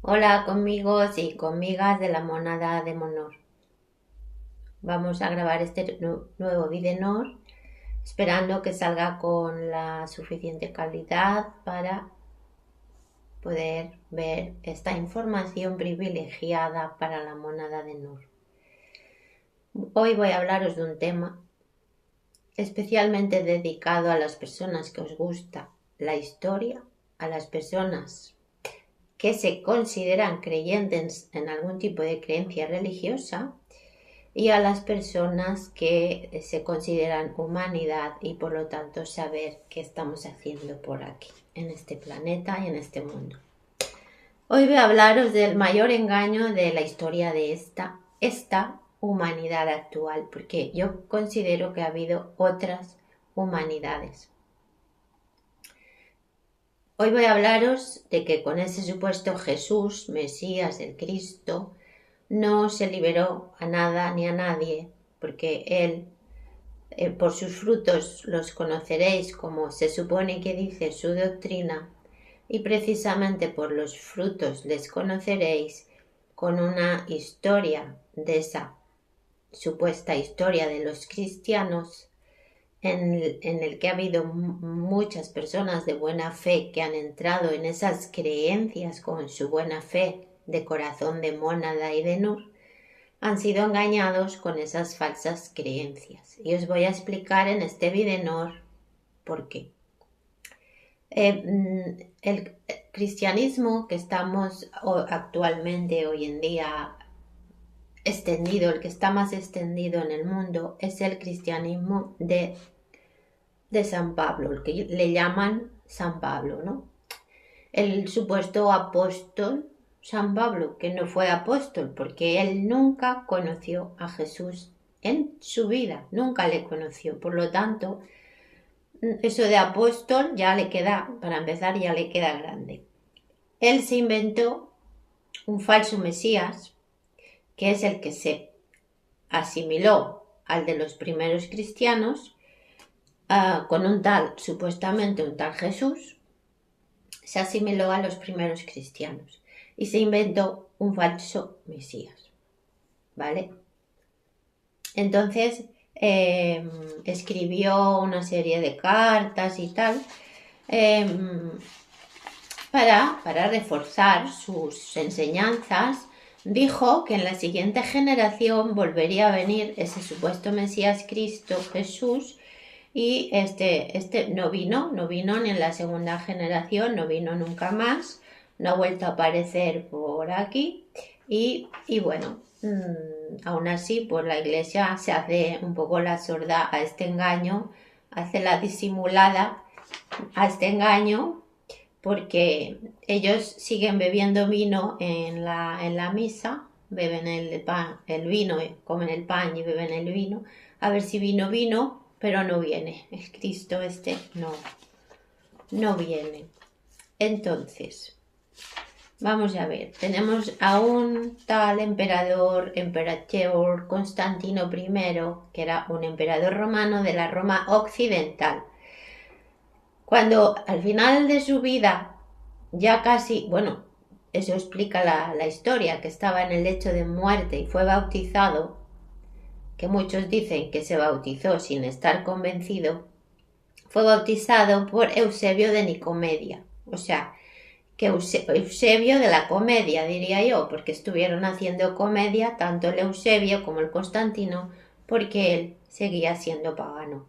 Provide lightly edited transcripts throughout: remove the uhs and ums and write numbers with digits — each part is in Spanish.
Hola conmigos y conmigas de la monada de Monor. Vamos a grabar este nuevo vídeo esperando que salga con la suficiente calidad para poder ver esta información privilegiada para la monada de Nur. Hoy voy a hablaros de un tema especialmente dedicado a las personas que os gusta la historia, a las personas que se consideran creyentes en algún tipo de creencia religiosa y a las personas que se consideran humanidad y por lo tanto saber qué estamos haciendo por aquí, en este planeta y en este mundo. Hoy voy a hablaros del mayor engaño de la historia de esta humanidad actual, porque yo considero que ha habido otras humanidades. Hoy voy a hablaros de que con ese supuesto Jesús, Mesías, el Cristo, no se liberó a nada ni a nadie, porque él, por sus frutos los conoceréis, como se supone que dice su doctrina, y precisamente por los frutos les conoceréis, con una historia de esa supuesta historia de los cristianos, en el que ha habido muchas personas de buena fe que han entrado en esas creencias con su buena fe de corazón de mónada y de Nur, han sido engañados con esas falsas creencias. Y os voy a explicar en este vídeo por qué. El cristianismo que estamos actualmente, hoy en día, extendido, el que está más extendido en el mundo, es el cristianismo de San Pablo, el que le llaman San Pablo, ¿no? El supuesto apóstol San Pablo, que no fue apóstol, porque él nunca conoció a Jesús en su vida, nunca le conoció. Por lo tanto, eso de apóstol ya le queda, para empezar, ya le queda grande. Él se inventó un falso Mesías, que es el que se asimiló al de los primeros cristianos, con un tal, supuestamente un tal Jesús, se asimiló a los primeros cristianos y se inventó un falso Mesías, ¿vale? Entonces escribió una serie de cartas y tal para reforzar sus enseñanzas. Dijo que en la siguiente generación volvería a venir ese supuesto Mesías Cristo Jesús, y este no vino ni en la segunda generación, no vino nunca más, no ha vuelto a aparecer por aquí y bueno, aún así pues la Iglesia se hace un poco la sorda a este engaño, hace la disimulada a este engaño, porque ellos siguen bebiendo vino en la misa, beben el vino, comen el pan y beben el vino, a ver si vino, pero no viene, el Cristo no viene. Entonces, vamos a ver, tenemos a un tal emperador Constantino I, que era un emperador romano de la Roma occidental. Cuando al final de su vida, ya casi, bueno, eso explica la historia, que estaba en el lecho de muerte y fue bautizado, que muchos dicen que se bautizó sin estar convencido, fue bautizado por Eusebio de Nicomedia. O sea, que Eusebio de la comedia, diría yo, porque estuvieron haciendo comedia tanto el Eusebio como el Constantino, porque él seguía siendo pagano.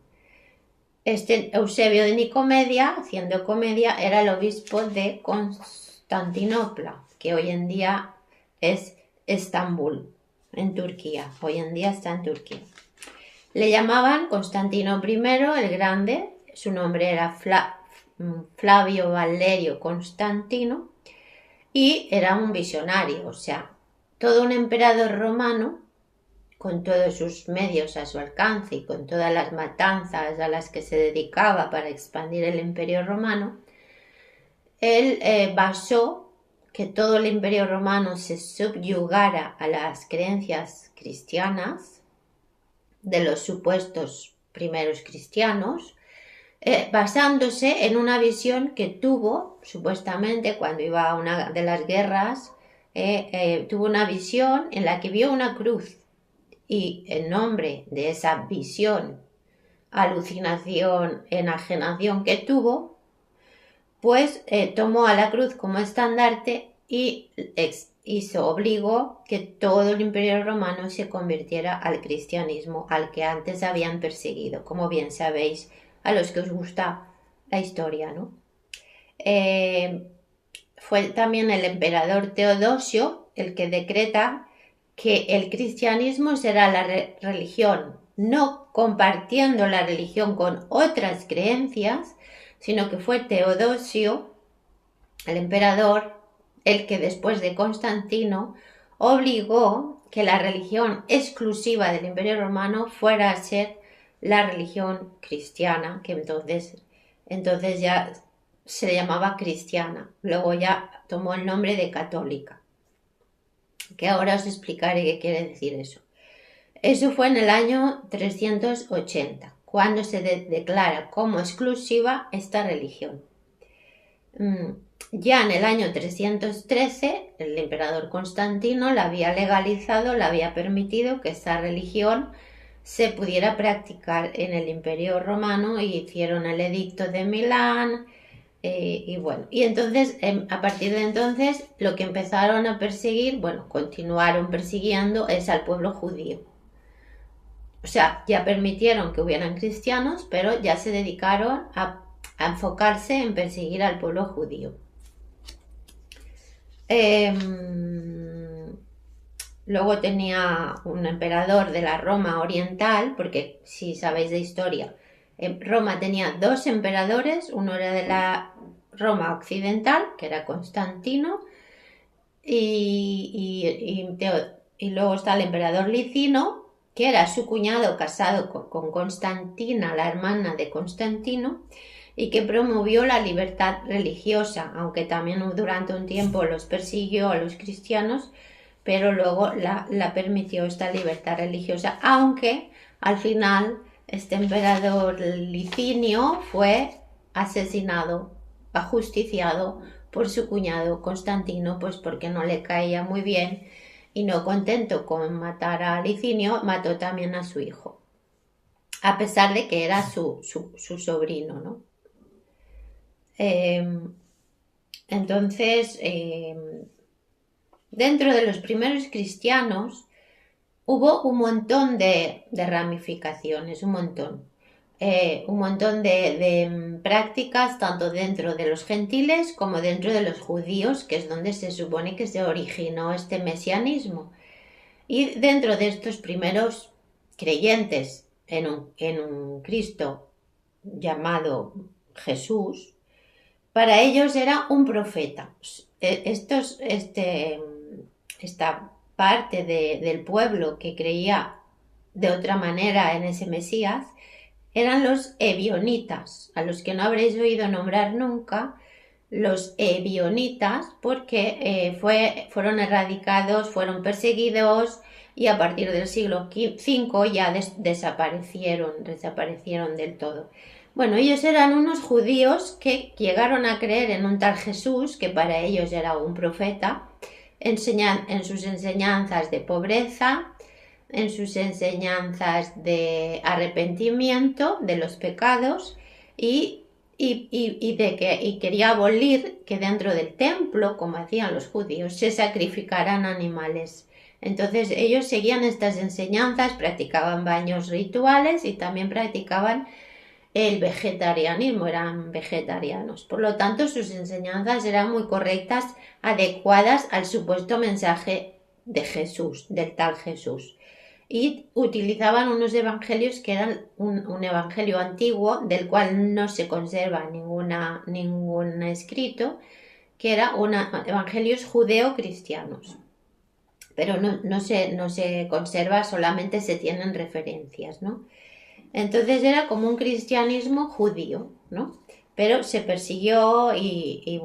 Este Eusebio de Nicomedia, haciendo comedia, era el obispo de Constantinopla, que hoy en día es Estambul, en Turquía. Hoy en día está en Turquía. Le llamaban Constantino I el Grande, su nombre era Flavio Valerio Constantino, y era un visionario, o sea, todo un emperador romano, con todos sus medios a su alcance y con todas las matanzas a las que se dedicaba para expandir el imperio romano. Él basó que todo el imperio romano se subyugara a las creencias cristianas de los supuestos primeros cristianos, basándose en una visión que tuvo supuestamente cuando iba a una de las guerras tuvo una visión en la que vio una cruz y en nombre de esa visión, alucinación, enajenación que tuvo, pues tomó a la cruz como estandarte y obligó que todo el Imperio Romano se convirtiera al cristianismo, al que antes habían perseguido, como bien sabéis a los que os gusta la historia, ¿no? Fue también el emperador Teodosio el que decreta que el cristianismo será la religión, no compartiendo la religión con otras creencias, sino que fue Teodosio, el emperador, el que después de Constantino obligó que la religión exclusiva del Imperio Romano fuera a ser la religión cristiana, que entonces ya se le llamaba cristiana, luego ya tomó el nombre de católica, que ahora os explicaré qué quiere decir eso. Eso fue en el año 380, cuando se declara como exclusiva esta religión. Ya en el año 313, el emperador Constantino la había legalizado, la había permitido que esta religión se pudiera practicar en el Imperio Romano y hicieron el Edicto de Milán. Y entonces, a partir de entonces, lo que empezaron a perseguir, continuaron persiguiendo es al pueblo judío. O sea, ya permitieron que hubieran cristianos, pero ya se dedicaron a enfocarse en perseguir al pueblo judío. Luego tenía un emperador de la Roma oriental, porque si sabéis de historia, Roma tenía dos emperadores, uno era de la Roma occidental, que era Constantino, y luego está el emperador Licino, que era su cuñado casado con Constantina, la hermana de Constantino, y que promovió la libertad religiosa, aunque también durante un tiempo los persiguió a los cristianos, pero luego la permitió esta libertad religiosa, aunque al final este emperador Licinio fue asesinado, ajusticiado por su cuñado Constantino, pues porque no le caía muy bien y no contento con matar a Licinio, mató también a su hijo, a pesar de que era su sobrino, ¿no? Entonces, dentro de los primeros cristianos hubo un montón de ramificaciones, un montón de prácticas, tanto dentro de los gentiles como dentro de los judíos, que es donde se supone que se originó este mesianismo. Y dentro de estos primeros creyentes en un Cristo llamado Jesús, para ellos era un profeta. Esta parte del pueblo que creía de otra manera en ese Mesías eran los ebionitas, a los que no habréis oído nombrar nunca, los ebionitas, porque fueron erradicados, fueron perseguidos y a partir del siglo V ya desaparecieron del todo. Bueno, ellos eran unos judíos que llegaron a creer en un tal Jesús, que para ellos era un profeta, en sus enseñanzas de pobreza, en sus enseñanzas de arrepentimiento de los pecados y quería abolir que dentro del templo, como hacían los judíos, se sacrificaran animales. Entonces ellos seguían estas enseñanzas, practicaban baños rituales y también practicaban el vegetarianismo, eran vegetarianos. Por lo tanto, sus enseñanzas eran muy correctas, adecuadas al supuesto mensaje de Jesús, del tal Jesús. Y utilizaban unos evangelios que eran un evangelio antiguo, del cual no se conserva ningún escrito, que eran evangelios judeo-cristianos. Pero no se conserva, solamente se tienen referencias, ¿no? Entonces era como un cristianismo judío, ¿no? Pero se persiguió y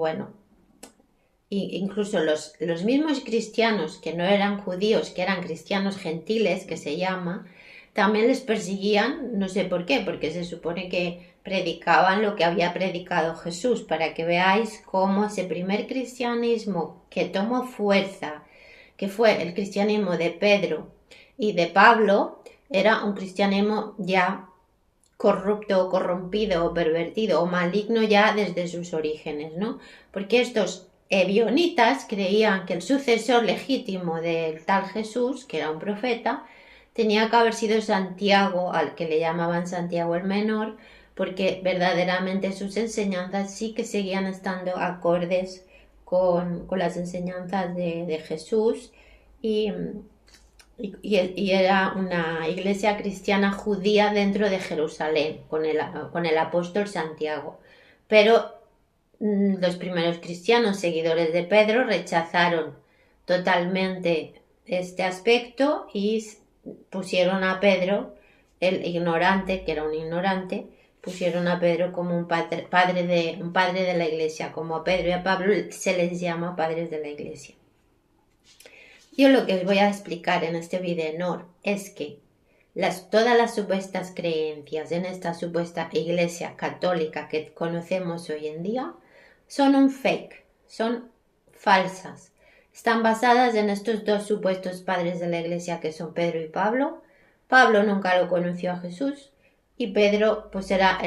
incluso los mismos cristianos que no eran judíos, que eran cristianos gentiles, que se llama, también les perseguían, no sé por qué, porque se supone que predicaban lo que había predicado Jesús, para que veáis cómo ese primer cristianismo que tomó fuerza que fue el cristianismo de Pedro y de Pablo, era un cristianismo ya corrupto, corrompido o pervertido o maligno ya desde sus orígenes, ¿no? Porque estos ebionitas creían que el sucesor legítimo del tal Jesús, que era un profeta, tenía que haber sido Santiago, al que le llamaban Santiago el Menor, porque verdaderamente sus enseñanzas sí que seguían estando acordes con las enseñanzas de Jesús y era una iglesia cristiana judía dentro de Jerusalén, con el apóstol Santiago. Pero los primeros cristianos seguidores de Pedro rechazaron totalmente este aspecto y pusieron a Pedro, el ignorante, que era un ignorante, pusieron a Pedro como un padre de la iglesia. Como a Pedro y a Pablo se les llama padres de la iglesia. Yo lo que os voy a explicar en este video es que todas las supuestas creencias en esta supuesta iglesia católica que conocemos hoy en día son un fake, son falsas. Están basadas en estos dos supuestos padres de la iglesia que son Pedro y Pablo. Pablo nunca lo conoció a Jesús y Pedro pues era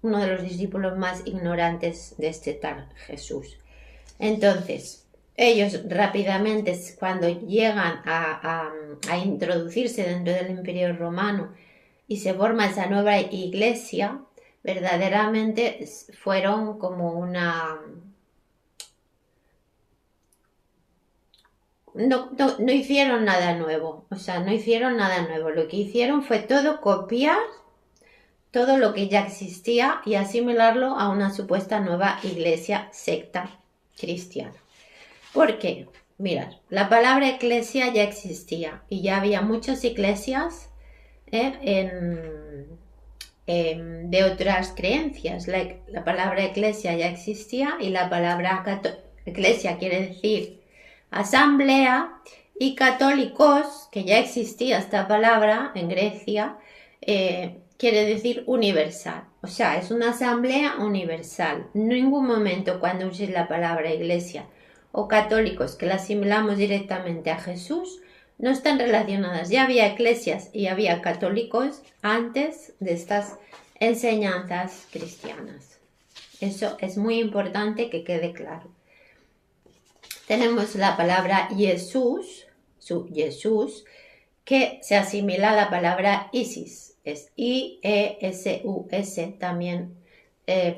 uno de los discípulos más ignorantes de este tal Jesús. Entonces, ellos rápidamente, cuando llegan a introducirse dentro del Imperio Romano y se forma esa nueva iglesia, verdaderamente fueron como no hicieron nada nuevo, no hicieron nada nuevo. Lo que hicieron fue todo copiar todo lo que ya existía y asimilarlo a una supuesta nueva iglesia secta cristiana. ¿Por qué? Mirad, la palabra iglesia ya existía y ya había muchas iglesias de otras creencias. La palabra iglesia ya existía y la palabra iglesia quiere decir asamblea, y católicos, que ya existía esta palabra en Grecia, quiere decir universal. O sea, es una asamblea universal. En ningún momento cuando uses la palabra iglesia o católicos, que la asimilamos directamente a Jesús, no están relacionadas. Ya había iglesias y había católicos antes de estas enseñanzas cristianas. Eso es muy importante que quede claro. Tenemos la palabra Jesús, que se asimila a la palabra Isis. Es I-E-S-U-S, también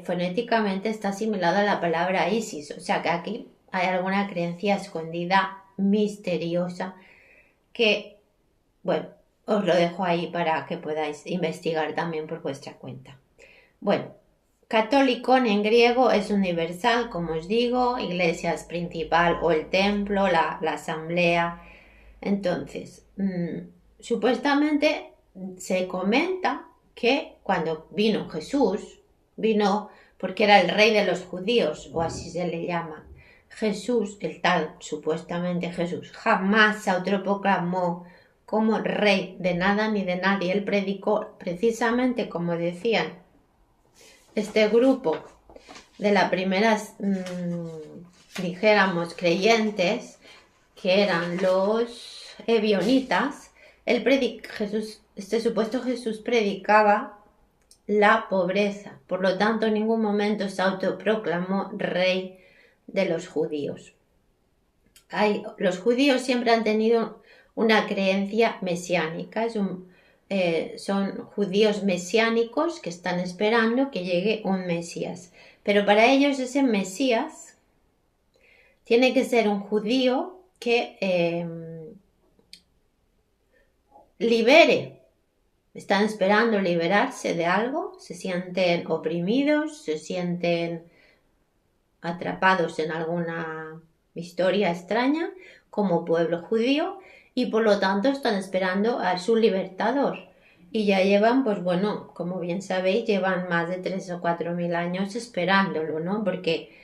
fonéticamente está asimilada a la palabra Isis. O sea que aquí hay alguna creencia escondida, misteriosa, que, bueno, os lo dejo ahí para que podáis investigar también por vuestra cuenta. Bueno, católicon en griego es universal, como os digo, iglesia es principal o el templo, la asamblea. Entonces, supuestamente se comenta que cuando vino Jesús, vino porque era el rey de los judíos, o así se le llama. Jesús, el tal supuestamente Jesús, jamás se autoproclamó como rey de nada ni de nadie. Él predicó precisamente, como decían este grupo de las primeras, dijéramos, creyentes, que eran los ebionitas. Este supuesto Jesús predicaba la pobreza, por lo tanto en ningún momento se autoproclamó rey de los judíos. Los judíos siempre han tenido una creencia mesiánica, son judíos mesiánicos que están esperando que llegue un Mesías, pero para ellos ese Mesías tiene que ser un judío que libere. Están esperando liberarse de algo, se sienten oprimidos, se sienten atrapados en alguna historia extraña como pueblo judío y por lo tanto están esperando a su libertador. Y ya llevan, pues bueno, como bien sabéis, llevan más de 3.000 o 4.000 años esperándolo, ¿no? Porque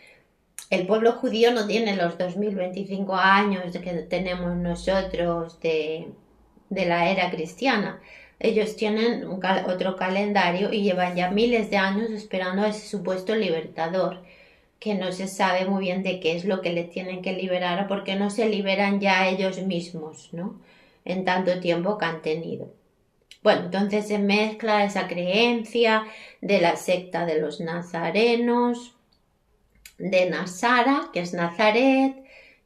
el pueblo judío no tiene los 2025 años que tenemos nosotros de la era cristiana. Ellos tienen otro calendario y llevan ya miles de años esperando a ese supuesto libertador. que no se sabe muy bien de qué es lo que le tienen que liberar o porque no se liberan ya ellos mismos, ¿no? En tanto tiempo que han tenido. Bueno, entonces se mezcla esa creencia de la secta de los nazarenos, de Nazara, que es Nazaret,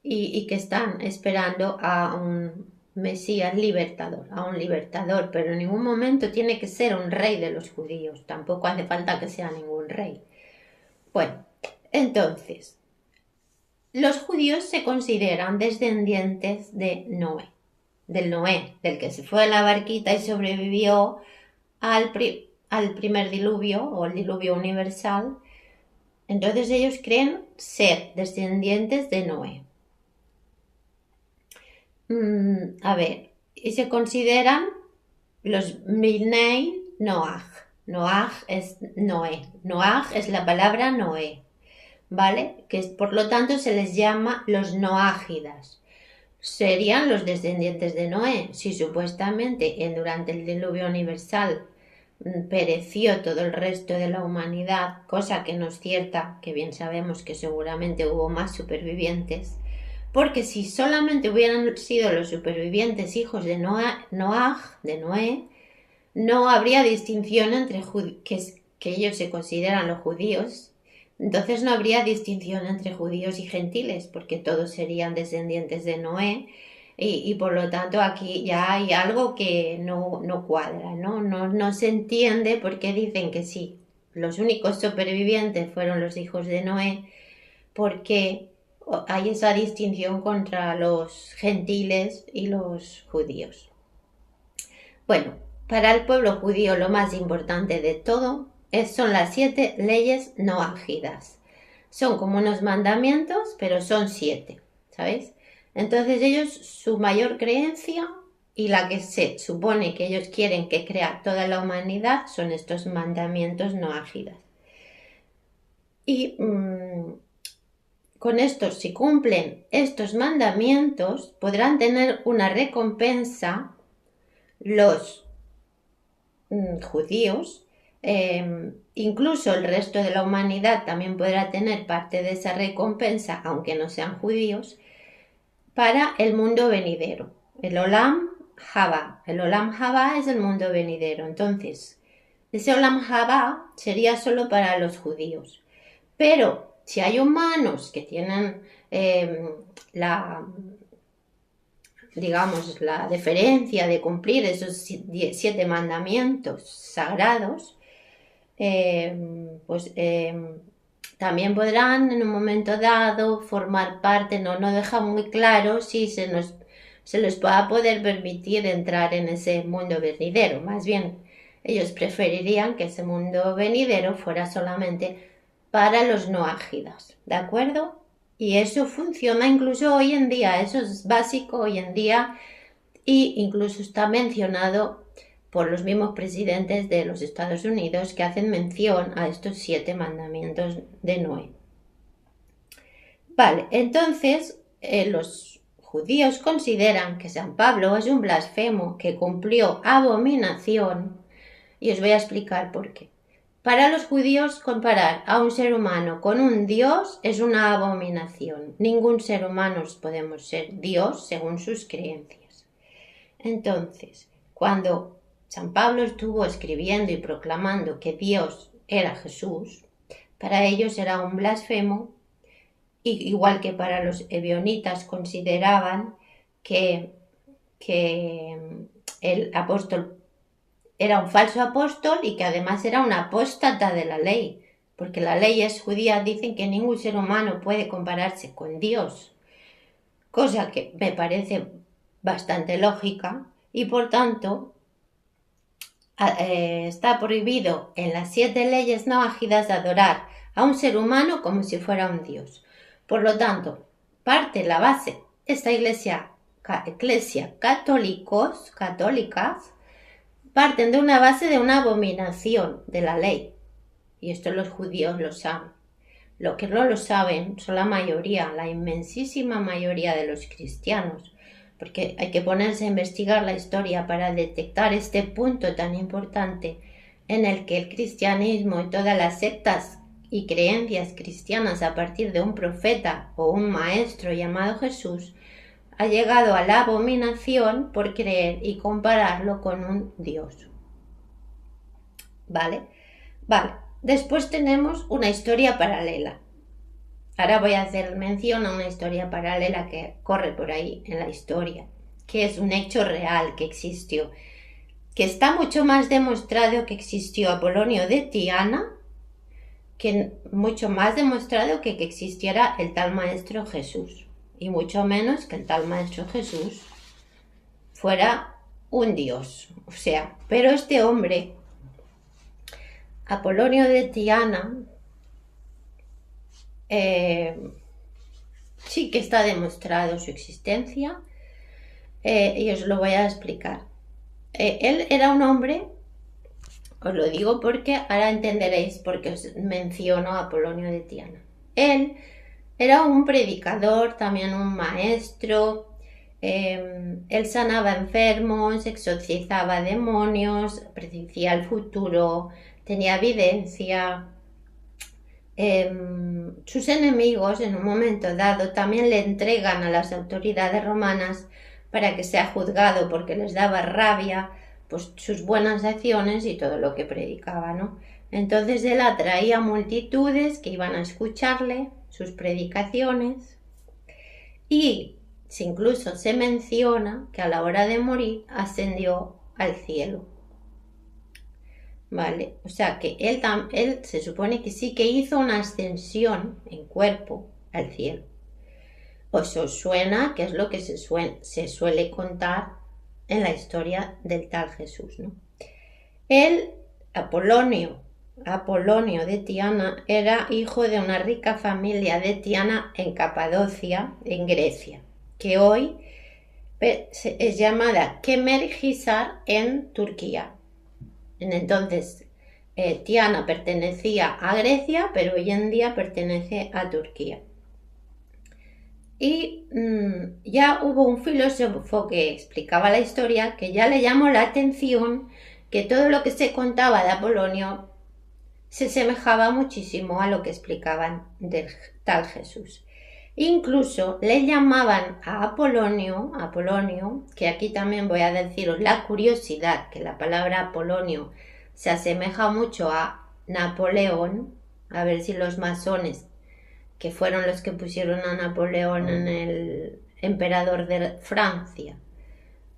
y que están esperando a un Mesías libertador, a un libertador, pero en ningún momento tiene que ser un rey de los judíos, tampoco hace falta que sea ningún rey. Bueno, entonces, los judíos se consideran descendientes de Noé, del que se fue a la barquita y sobrevivió al primer diluvio o el diluvio universal. Entonces ellos creen ser descendientes de Noé. A ver, y se consideran los Bnei Noach. Noach es Noé. Noach es la palabra Noé, ¿vale? Que por lo tanto se les llama los noágidas. Serían los descendientes de Noé. Si supuestamente durante el diluvio universal pereció todo el resto de la humanidad, cosa que no es cierta, que bien sabemos que seguramente hubo más supervivientes, porque si solamente hubieran sido los supervivientes hijos de Noé, no habría distinción entre que ellos se consideran los judíos, entonces no habría distinción entre judíos y gentiles, porque todos serían descendientes de Noé, y por lo tanto aquí ya hay algo que no cuadra, ¿no? No se entiende por qué dicen que sí, los únicos supervivientes fueron los hijos de Noé, porque hay esa distinción contra los gentiles y los judíos. Bueno, para el pueblo judío lo más importante de todo son las 7 leyes noágidas. Son como unos mandamientos, pero son 7, ¿sabéis? Entonces ellos, su mayor creencia y la que se supone que ellos quieren que crea toda la humanidad son estos mandamientos noágidas. Y con estos, si cumplen estos mandamientos, podrán tener una recompensa los judíos, incluso el resto de la humanidad también podrá tener parte de esa recompensa, aunque no sean judíos, para el mundo venidero, el Olam Haba. El Olam Haba es el mundo venidero. Entonces, ese Olam Haba sería solo para los judíos. Pero si hay humanos que tienen la deferencia de cumplir esos 7 mandamientos sagrados, también podrán en un momento dado formar parte, no deja muy claro si se les pueda poder permitir entrar en ese mundo venidero. Más bien, ellos preferirían que ese mundo venidero fuera solamente para los noágidas, ¿de acuerdo? Y eso funciona incluso hoy en día, eso es básico hoy en día, y incluso está mencionado por los mismos presidentes de los Estados Unidos que hacen mención a estos 7 mandamientos de Noé. Vale, entonces los judíos consideran que San Pablo es un blasfemo que cumplió abominación, y os voy a explicar por qué. Para los judíos, comparar a un ser humano con un Dios es una abominación. Ningún ser humano podemos ser Dios según sus creencias. Entonces, cuando San Pablo estuvo escribiendo y proclamando que Dios era Jesús, para ellos era un blasfemo, igual que para los ebionitas consideraban que el apóstol era un falso apóstol y que además era un apóstata de la ley, porque las leyes judías dicen que ningún ser humano puede compararse con Dios, cosa que me parece bastante lógica, y por tanto está prohibido en las 7 leyes noágidas adorar a un ser humano como si fuera un Dios. Por lo tanto, parte la base, esta iglesia católicas, parten de una base de una abominación de la ley. Y esto los judíos lo saben. Lo que no lo saben son la inmensísima mayoría de los cristianos. Porque hay que ponerse a investigar la historia para detectar este punto tan importante en el que el cristianismo y todas las sectas y creencias cristianas a partir de un profeta o un maestro llamado Jesús, ha llegado a la abominación por creer y compararlo con un Dios. ¿Vale? Vale. Después tenemos una historia paralela. Ahora voy a hacer mención a una historia paralela que corre por ahí en la historia, que es un hecho real que existió, que está mucho más demostrado que existió Apolonio de Tiana, que mucho más demostrado que existiera el tal Maestro Jesús, y mucho menos que el tal Maestro Jesús fuera un dios. O sea, pero este hombre, Apolonio de Tiana, sí que está demostrado su existencia, y os lo voy a explicar. Él era un hombre, os lo digo porque ahora entenderéis por qué os menciono a Apolonio de Tiana. Él era un predicador, también un maestro. Él sanaba enfermos, exorcizaba demonios, predecía el futuro, tenía evidencia. Sus enemigos en un momento dado también le entregan a las autoridades romanas para que sea juzgado porque les daba rabia pues sus buenas acciones y todo lo que predicaba, ¿no? Entonces él atraía multitudes que iban a escucharle sus predicaciones y incluso se menciona que a la hora de morir ascendió al cielo. Vale, o sea que él se supone que sí que hizo una ascensión en cuerpo al cielo. Eso suena, que es lo que se suele contar en la historia del tal Jesús, ¿no? Él, Apolonio de Tiana, era hijo de una rica familia de Tiana en Capadocia, en Grecia, que hoy es llamada Kemerhisar en Turquía. Entonces, Tiana pertenecía a Grecia, pero hoy en día pertenece a Turquía. Y ya hubo un filósofo que explicaba la historia que ya le llamó la atención que todo lo que se contaba de Apolonio se semejaba muchísimo a lo que explicaban del tal Jesús. Incluso le llamaban a Apolonio, que aquí también voy a deciros la curiosidad, que la palabra Apolonio se asemeja mucho a Napoleón, a ver si los masones, que fueron los que pusieron a Napoleón en el emperador de Francia,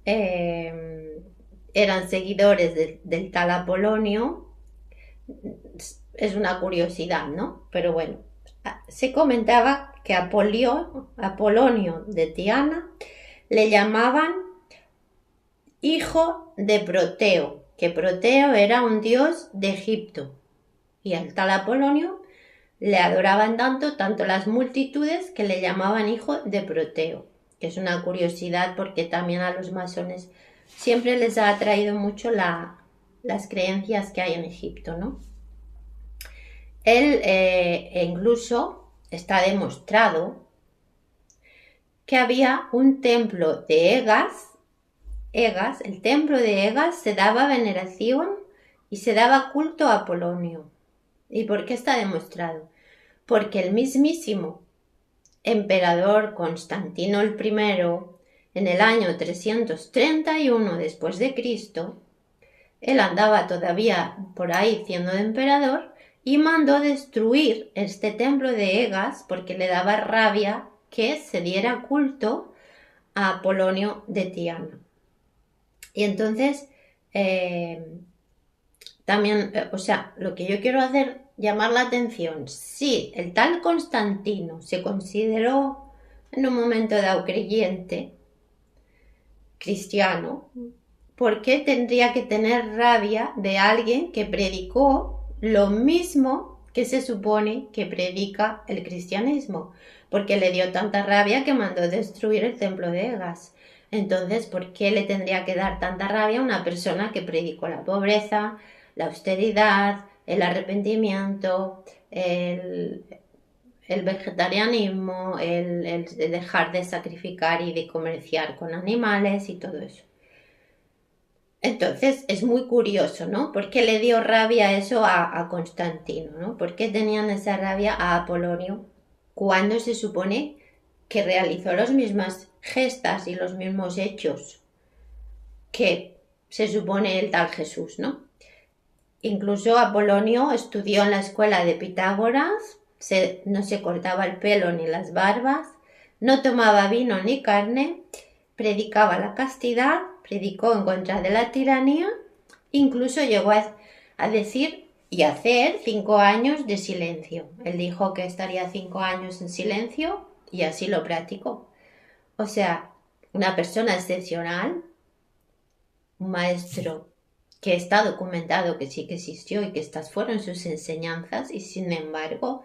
eran seguidores del tal Apolonio. Es una curiosidad, ¿no? Pero bueno, se comentaba que Apolonio de Tiana le llamaban hijo de Proteo, que Proteo era un dios de Egipto, y al tal Apolonio le adoraban tanto las multitudes que le llamaban hijo de Proteo, que es una curiosidad porque también a los masones siempre les ha atraído mucho las creencias que hay en Egipto, ¿no? Él incluso está demostrado que había un templo de Egas, el templo de Egas se daba veneración y se daba culto a Apolonio. ¿Y por qué está demostrado? Porque el mismísimo emperador Constantino I, en el año 331 después de Cristo, él andaba todavía por ahí siendo de emperador y mandó destruir este templo de Egas porque le daba rabia que se diera culto a Apolonio de Tiana. Y entonces, también, o sea, lo que yo quiero hacer, llamar la atención, si el tal Constantino se consideró en un momento dado creyente, cristiano, ¿por qué tendría que tener rabia de alguien que predicó lo mismo que se supone que predica el cristianismo? Porque le dio tanta rabia que mandó destruir el templo de Egas. Entonces, ¿por qué le tendría que dar tanta rabia a una persona que predicó la pobreza, la austeridad, el arrepentimiento, el vegetarianismo, el dejar de sacrificar y de comerciar con animales y todo eso? Entonces es muy curioso, ¿no? ¿Por qué le dio rabia eso a Constantino, ¿no? ¿Por qué tenían esa rabia a Apolonio cuando se supone que realizó las mismas gestas y los mismos hechos que se supone el tal Jesús, ¿no? Incluso Apolonio estudió en la escuela de Pitágoras, no se cortaba el pelo ni las barbas, no tomaba vino ni carne, predicaba la castidad, predicó en contra de la tiranía, incluso llegó a decir y hacer 5 años de silencio. Él dijo que estaría 5 años en silencio y así lo practicó. O sea, una persona excepcional, un maestro que está documentado que sí que existió y que estas fueron sus enseñanzas, y sin embargo,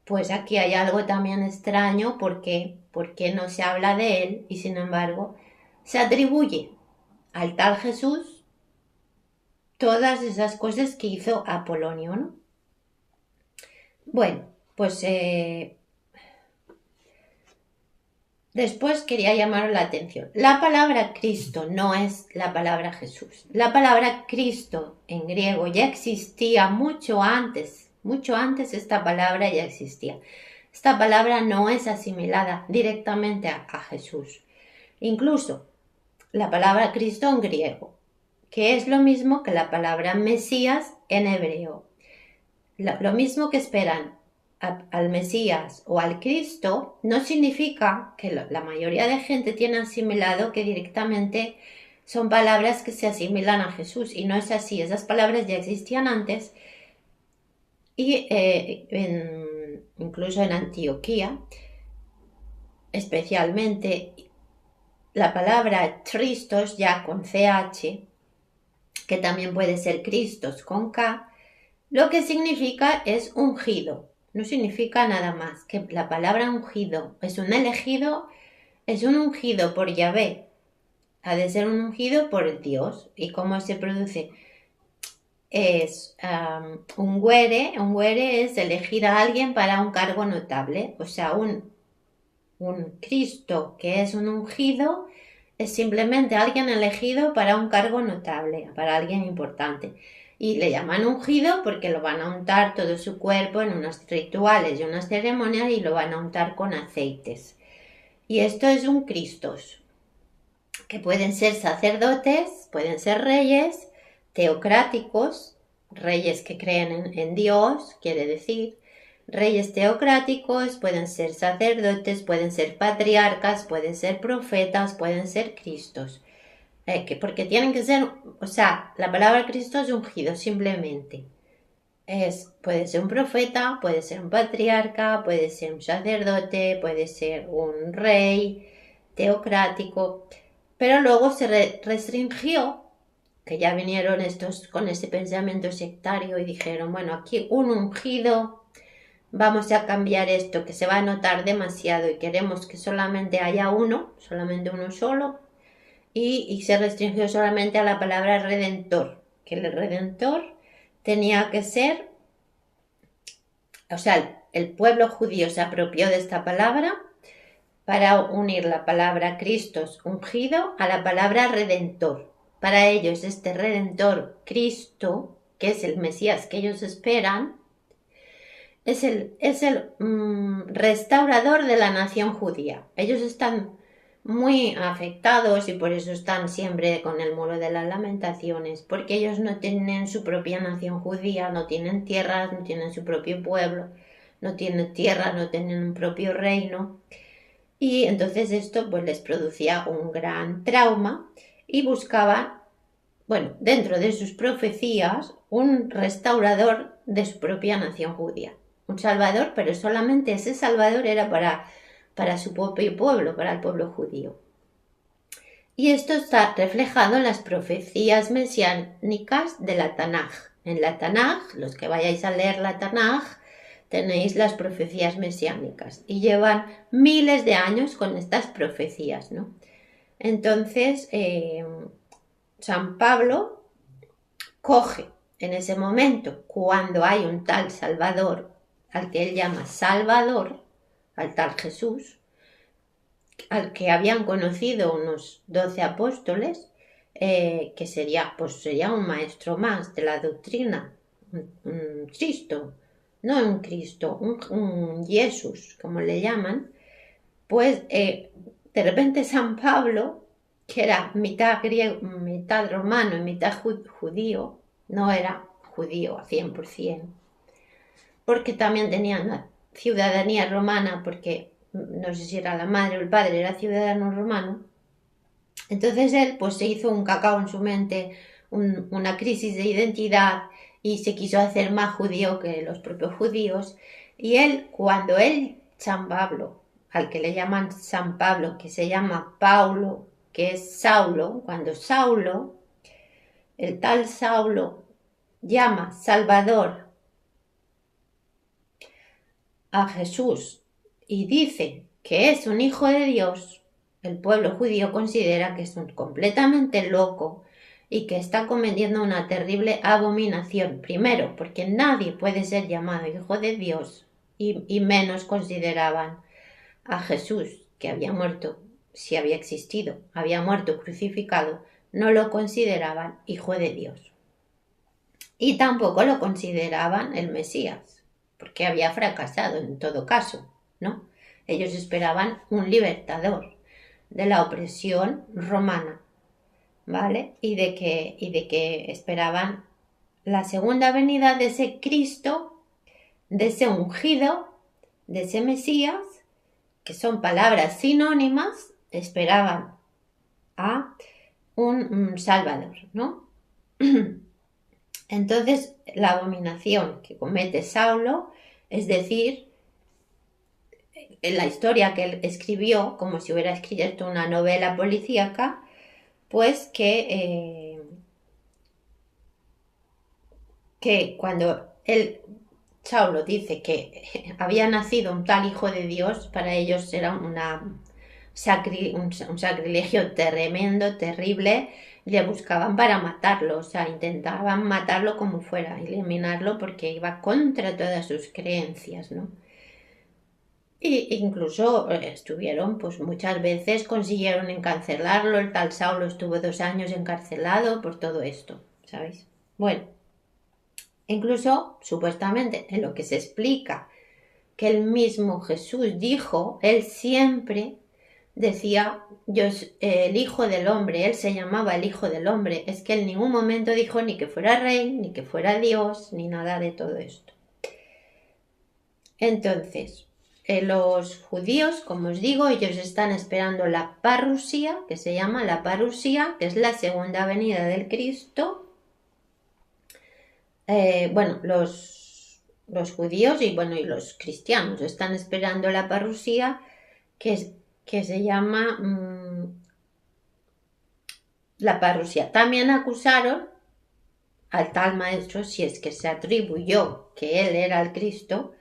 pues aquí hay algo también extraño porque no se habla de él y sin embargo se atribuye al tal Jesús todas esas cosas que hizo Apolonio, ¿no? Bueno, pues después quería llamar la atención. La palabra Cristo no es la palabra Jesús. La palabra Cristo en griego ya existía mucho antes esta palabra ya existía. Esta palabra no es asimilada directamente a Jesús. Incluso la palabra Cristo en griego, que es lo mismo que la palabra Mesías en hebreo. Lo mismo que esperan al Mesías o al Cristo no significa que la mayoría de gente tiene asimilado que directamente son palabras que se asimilan a Jesús, y no es así. Esas palabras ya existían antes y incluso en Antioquía, especialmente la palabra Tristos ya con CH, que también puede ser Cristos con K, lo que significa es ungido. No significa nada más que la palabra ungido. Es un elegido, es un ungido por Yahvé. Ha de ser un ungido por Dios. ¿Y cómo se produce? Es ungüere es elegir a alguien para un cargo notable. O sea, un Cristo que es un ungido es simplemente alguien elegido para un cargo notable, para alguien importante. Y le llaman ungido porque lo van a untar todo su cuerpo en unos rituales y unas ceremonias y lo van a untar con aceites. Y esto es un Cristos, que pueden ser sacerdotes, pueden ser reyes, teocráticos, reyes que creen en Dios, quiere decir, reyes teocráticos, pueden ser sacerdotes, pueden ser patriarcas, pueden ser profetas, pueden ser Cristos. Porque tienen que ser, o sea, la palabra Cristo es ungido simplemente. Puede ser un profeta, puede ser un patriarca, puede ser un sacerdote, puede ser un rey teocrático, pero luego se restringió, que ya vinieron estos con ese pensamiento sectario y dijeron, bueno, aquí un ungido, vamos a cambiar esto que se va a notar demasiado y queremos que solamente haya uno, solamente uno solo. Y se restringió solamente a la palabra redentor, que el redentor tenía que ser, o sea, el pueblo judío se apropió de esta palabra para unir la palabra Cristos ungido a la palabra redentor. Para ellos este redentor Cristo, que es el Mesías que ellos esperan, es el restaurador de la nación judía. Ellos están muy afectados y por eso están siempre con el muro de las lamentaciones, porque ellos no tienen su propia nación judía, no tienen tierras, no tienen su propio pueblo, no tienen tierras, no tienen un propio reino, y entonces esto pues les producía un gran trauma y buscaban, bueno, dentro de sus profecías, un restaurador de su propia nación judía, un salvador, pero solamente ese salvador era para su propio pueblo, para el pueblo judío. Y esto está reflejado en las profecías mesiánicas de la Tanaj. En la Tanaj, los que vayáis a leer la Tanaj, tenéis las profecías mesiánicas y llevan miles de años con estas profecías, ¿no? Entonces, San Pablo coge en ese momento, cuando hay un tal Salvador, al que él llama Salvador, al tal Jesús, al que habían conocido unos 12 apóstoles, que sería un maestro más de la doctrina, un Cristo, no un Cristo, un Jesús, como le llaman, pues de repente San Pablo, que era mitad griego, mitad romano y mitad judío, no era judío a 100%, porque también tenía una ciudadanía romana, porque no sé si era la madre o el padre, era ciudadano romano. Entonces él pues se hizo un cacao en su mente, una crisis de identidad y se quiso hacer más judío que los propios judíos. Y cuando San Pablo, al que le llaman San Pablo, que se llama Paulo, que es Saulo, cuando el tal Saulo, llama Salvador a Jesús y dice que es un hijo de Dios, el pueblo judío considera que es completamente loco y que está cometiendo una terrible abominación. Primero, porque nadie puede ser llamado hijo de Dios y menos consideraban a Jesús, que había muerto, si había existido, había muerto crucificado, no lo consideraban hijo de Dios. Y tampoco lo consideraban el Mesías, porque había fracasado en todo caso, ¿no? Ellos esperaban un libertador de la opresión romana, ¿vale? Y de que esperaban la segunda venida de ese Cristo, de ese ungido, de ese Mesías, que son palabras sinónimas, esperaban a un Salvador, ¿no? Entonces, la abominación que comete Saulo, es decir, en la historia que él escribió, como si hubiera escrito una novela policíaca, pues que cuando Saulo dice que había nacido un tal hijo de Dios, para ellos era un sacrilegio tremendo, terrible. Le buscaban para matarlo, o sea, intentaban matarlo como fuera, eliminarlo porque iba contra todas sus creencias, ¿no? E incluso estuvieron, pues muchas veces consiguieron encarcelarlo, el tal Saulo estuvo 2 años encarcelado por todo esto, ¿sabéis? Bueno, incluso supuestamente en lo que se explica que el mismo Jesús dijo, él siempre decía, el Hijo del Hombre, él se llamaba el Hijo del Hombre, es que en ningún momento dijo ni que fuera rey, ni que fuera Dios, ni nada de todo esto. Entonces, los judíos, como os digo, ellos están esperando la parusía, que se llama la parusía, que es la segunda venida del Cristo. Bueno, los judíos y los cristianos están esperando la parusía, que se llama la parusía. También acusaron al tal maestro, si es que se atribuyó que él era el Cristo,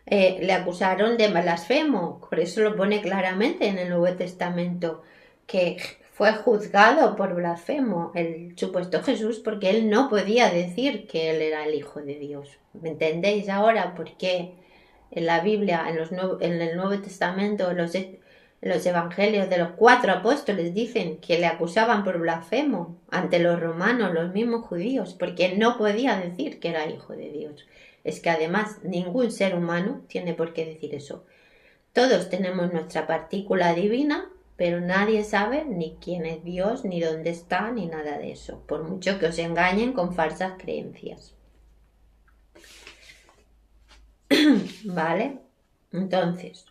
le acusaron de blasfemo. Por eso lo pone claramente en el Nuevo Testamento, que fue juzgado por blasfemo el supuesto Jesús, porque él no podía decir que él era el Hijo de Dios. ¿Me entendéis ahora por qué en la Biblia, en el Nuevo Testamento, los evangelios de los 4 apóstoles dicen que le acusaban por blasfemo ante los romanos, los mismos judíos, porque no podía decir que era hijo de Dios? Es que además ningún ser humano tiene por qué decir eso. Todos tenemos nuestra partícula divina, pero nadie sabe ni quién es Dios, ni dónde está, ni nada de eso, por mucho que os engañen con falsas creencias. ¿Vale? Entonces,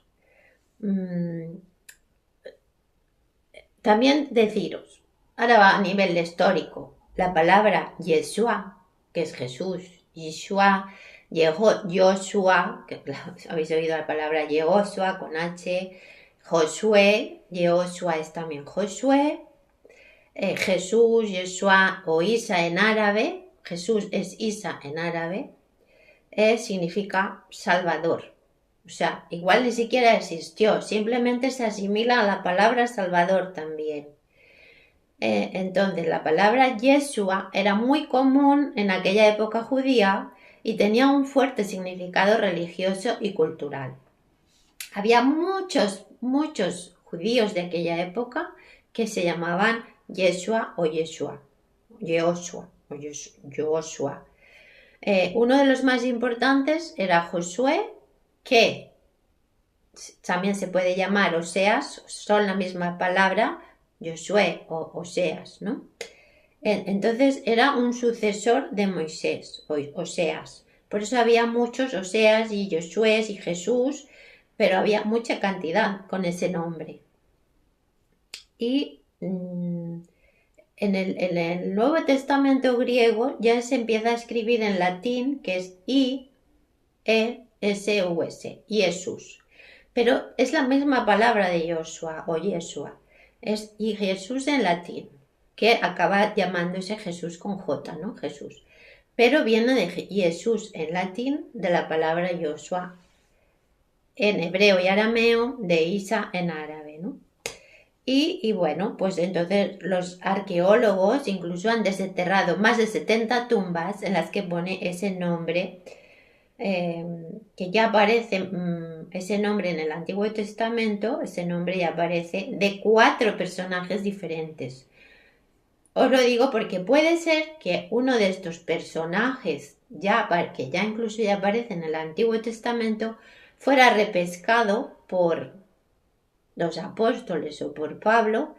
también deciros, ahora va a nivel histórico, la palabra Yeshua, que es Jesús, Yeshua, Joshua, que habéis oído la palabra Yehoshua con H, Josué, Yehoshua es también Josué, Jesús, Yeshua o Isa en árabe, Jesús es Isa en árabe, significa Salvador. O sea, igual ni siquiera existió, simplemente se asimila a la palabra Salvador también. Entonces, la palabra Yeshua era muy común en aquella época judía y tenía un fuerte significado religioso y cultural. Había muchos judíos de aquella época que se llamaban Yeshua o Yeshua. Joshua. Uno de los más importantes era Josué, que también se puede llamar Oseas, son la misma palabra, Josué o Oseas, ¿no? Entonces era un sucesor de Moisés, Oseas. Por eso había muchos Oseas y Josué y Jesús, pero había mucha cantidad con ese nombre. Y en el Nuevo Testamento griego ya se empieza a escribir en latín, que es I-E-S-U-S, Jesús. Pero es la misma palabra de Joshua o Yeshua. Es y Jesús en latín, que acaba llamándose Jesús con J, ¿no? Jesús. Pero viene de Jesús en latín, de la palabra Joshua en hebreo y arameo, de Isa en árabe, ¿no? Y bueno, pues entonces los arqueólogos incluso han desenterrado más de 70 tumbas en las que pone ese nombre, que ya aparece ese nombre en el Antiguo Testamento, ese nombre ya aparece de 4 personajes diferentes. Os lo digo porque puede ser que uno de estos personajes, que ya incluso ya aparece en el Antiguo Testamento, fuera repescado por los apóstoles o por Pablo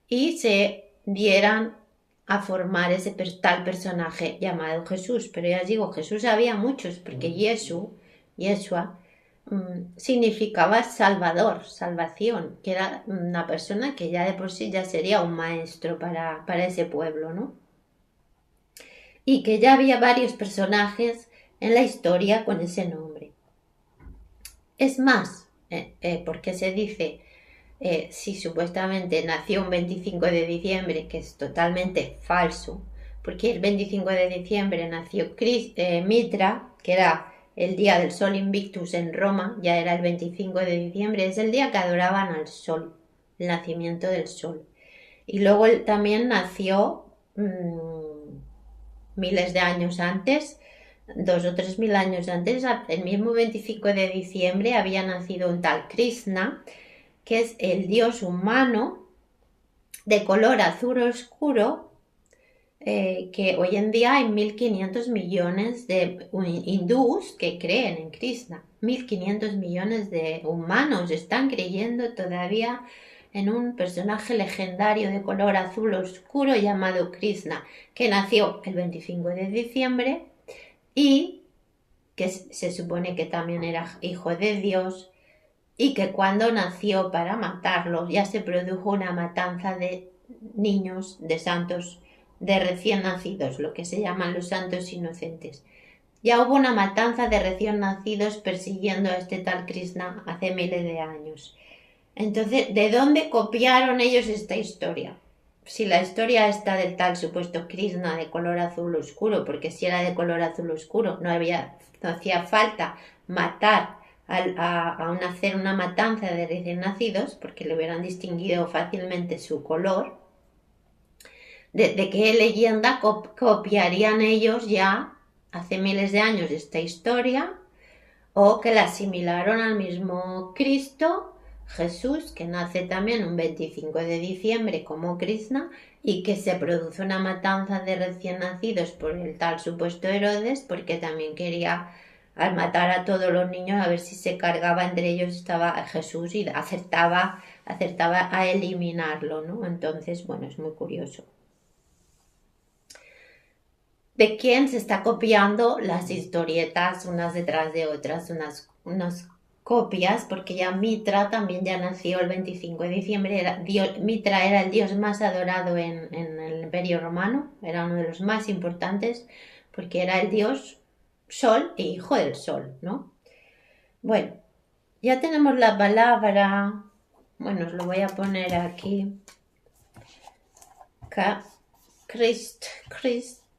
y se dieran a formar ese tal personaje llamado Jesús. Pero ya os digo, Jesús había muchos, porque Yeshua significaba salvador, salvación, que era una persona que ya de por sí ya sería un maestro para ese pueblo, ¿no? Y que ya había varios personajes en la historia con ese nombre. Es más, porque se dice, si supuestamente nació un 25 de diciembre, que es totalmente falso, porque el 25 de diciembre nació Mitra, que era el día del Sol Invictus en Roma, ya era el 25 de diciembre, es el día que adoraban al Sol, el nacimiento del Sol. Y luego él también nació miles de años antes, 2 o 3 mil años antes, el mismo 25 de diciembre había nacido un tal Krishna, que es el dios humano de color azul oscuro, que hoy en día hay 1.500 millones de hindús que creen en Krishna. 1.500 millones de humanos están creyendo todavía en un personaje legendario de color azul oscuro llamado Krishna, que nació el 25 de diciembre y que se supone que también era hijo de Dios, y que cuando nació para matarlo ya se produjo una matanza de niños, de santos, de recién nacidos, lo que se llaman los santos inocentes. Ya hubo una matanza de recién nacidos persiguiendo a este tal Krishna hace miles de años. Entonces, ¿de dónde copiaron ellos esta historia? Si la historia está del tal supuesto Krishna de color azul oscuro, porque si era de color azul oscuro no hacía falta matar a hacer una matanza de recién nacidos, porque le hubieran distinguido fácilmente su color. ¿De qué leyenda copiarían ellos ya hace miles de años esta historia? O que la asimilaron al mismo Cristo, Jesús, que nace también un 25 de diciembre como Krishna, y que se produce una matanza de recién nacidos por el tal supuesto Herodes, porque también quería, al matar a todos los niños, a ver si se cargaba entre ellos estaba Jesús y acertaba a eliminarlo, ¿no? Entonces, bueno, es muy curioso. ¿De quién se está copiando las historietas unas detrás de otras? Unas copias, porque ya Mitra también ya nació el 25 de diciembre. Mitra era el dios más adorado en el Imperio Romano, era uno de los más importantes, porque era el dios Sol e hijo del Sol, ¿no? Bueno, ya tenemos la palabra, bueno, os lo voy a poner aquí, Christ,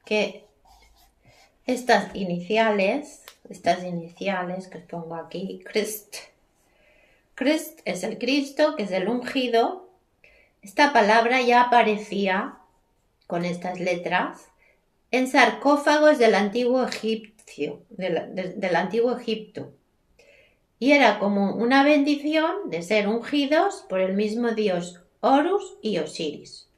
que estas iniciales que os pongo aquí, Christ es el Cristo, que es el ungido. Esta palabra ya aparecía con estas letras en sarcófagos del antiguo del antiguo Egipto. Y era como una bendición de ser ungidos por el mismo Dios Horus y Osiris.